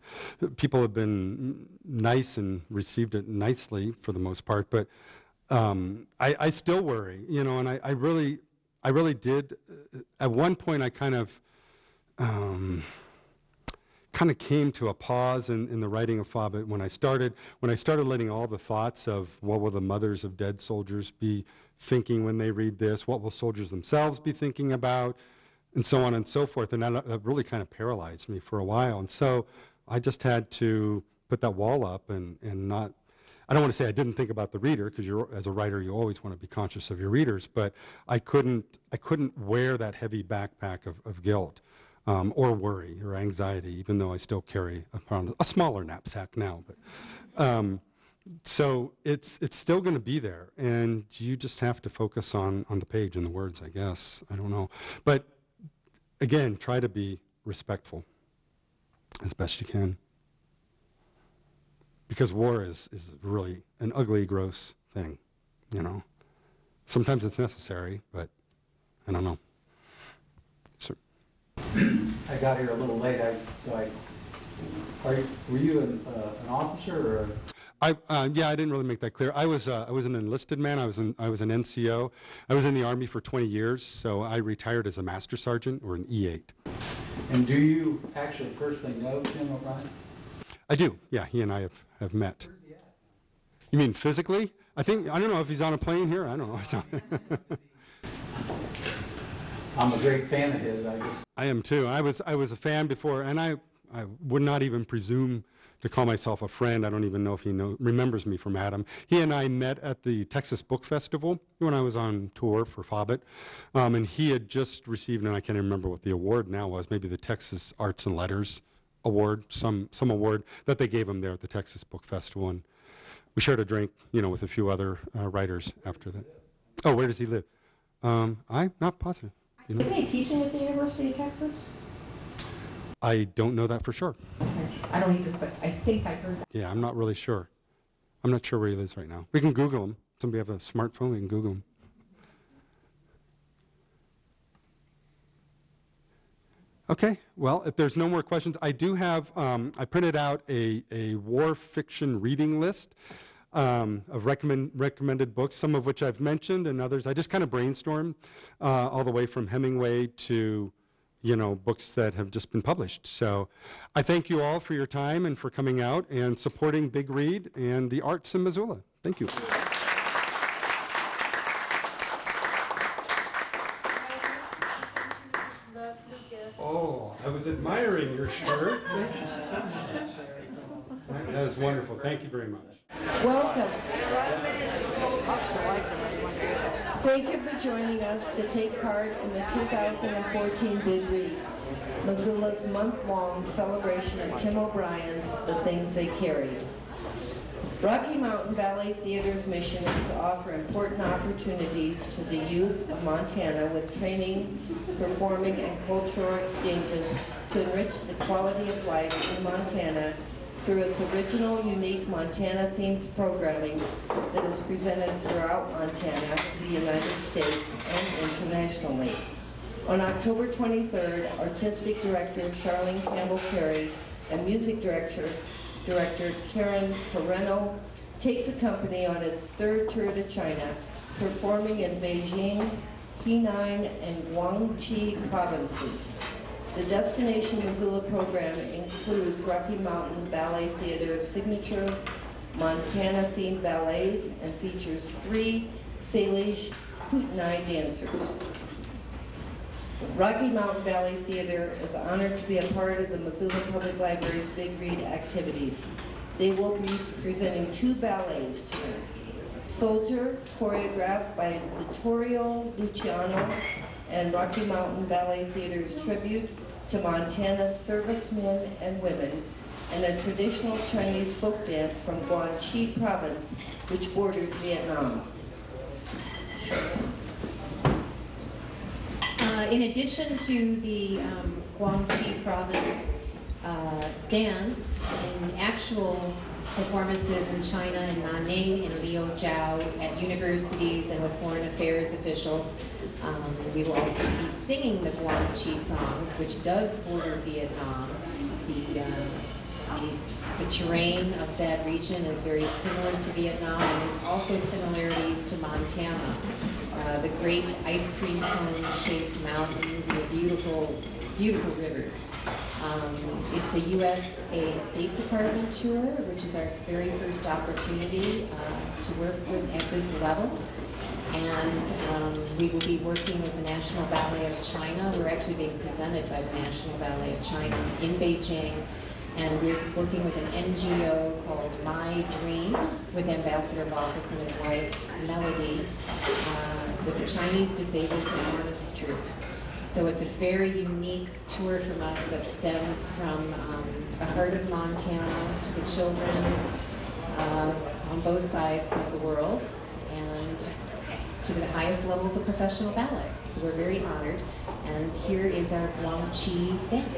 people have been nice and received it nicely for the most part, but I still worry, and I really did. At one point, I kind of came to a pause in the writing of Fobbit when I started letting all the thoughts of what will the mothers of dead soldiers be thinking when they read this, what will soldiers themselves be thinking about, and so on and so forth. And that really kind of paralyzed me for a while. And so I just had to put that wall up and not, I don't want to say I didn't think about the reader, because as a writer you always want to be conscious of your readers, but I couldn't wear that heavy backpack of guilt. Or worry or anxiety, even though I still carry a smaller knapsack now. But so it's still going to be there, and you just have to focus on the page and the words, I guess. I don't know. But again, try to be respectful as best you can. Because war is really an ugly, gross thing, Sometimes it's necessary, but I don't know. So, I got here a little late, were you an officer or? Yeah, I didn't really make that clear. I was an enlisted man. I was an NCO. I was in the Army for 20 years, so I retired as a Master Sergeant or an E8. And do you actually personally know Tim O'Brien? I do. Yeah, he and I have met. Where's he at? You mean physically? I don't know if he's on a plane here. I don't know. I'm a great fan of his. I am too. I was a fan before, and I would not even presume to call myself a friend. I don't even know if he remembers me from Adam. He and I met at the Texas Book Festival when I was on tour for Fobbit, and he had just received, and I can't even remember what the award now was, maybe the Texas Arts and Letters Award, some award that they gave him there at the Texas Book Festival, and we shared a drink, with a few other writers after that. Oh, where does he live? I'm not positive. Isn't he teaching at the University of Texas? I don't know that for sure. I don't either, but I think I heard that. Yeah, I'm not really sure. I'm not sure where he lives right now. We can Google him. Somebody have a smartphone, we can Google him. Okay, well, if there's no more questions, I do have, I printed out a war fiction reading list of recommended books, some of which I've mentioned and others. I just kind of brainstormed all the way from Hemingway to books that have just been published. So I thank you all for your time and for coming out and supporting Big Read and the arts in Missoula. Thank you. Oh, I was admiring your shirt. That is wonderful. Thank you very much. Welcome. Thank you for joining us to take part in the 2014 Big Read, Missoula's month-long celebration of Tim O'Brien's The Things They Carried. Rocky Mountain Ballet Theater's mission is to offer important opportunities to the youth of Montana with training, performing, and cultural exchanges to enrich the quality of life in Montana through its original, unique Montana-themed programming that is presented throughout Montana, the United States, and internationally. On October 23rd, Artistic Director Charlene Campbell-Carey and Music Director Karen Perreno take the company on its third tour to China, performing in Beijing, Henan, and Guangxi provinces. The Destination Missoula program includes Rocky Mountain Ballet Theater's signature Montana-themed ballets and features 3 Salish Kootenai dancers. Rocky Mountain Ballet Theater is honored to be a part of the Missoula Public Library's Big Read activities. They will be presenting 2 ballets tonight. Soldier, choreographed by Vittorio Luciano, and Rocky Mountain Ballet Theater's tribute to Montana's servicemen and women, and a traditional Chinese folk dance from Guangxi province, which borders Vietnam. In addition to the Guangxi province dance, in actual performances in China and Nanning and Liujiao at universities and with foreign affairs officials, we will also be singing the Guangxi songs, which does border Vietnam. The terrain of that region is very similar to Vietnam, and there's also similarities to Montana. The great ice cream cone-shaped mountains and beautiful, beautiful rivers. It's a USA State Department tour, which is our very first opportunity to work with at this level. And we will be working with the National Ballet of China. We're actually being presented by the National Ballet of China in Beijing. And we're working with an NGO called My Dream with Ambassador Balkas and his wife, Melody, with the Chinese Disabled Performance Troupe. So it's a very unique tour from us that stems from the heart of Montana to the children on both sides of the world and to the highest levels of professional ballet. So we're very honored. And here is our Guangxi dance.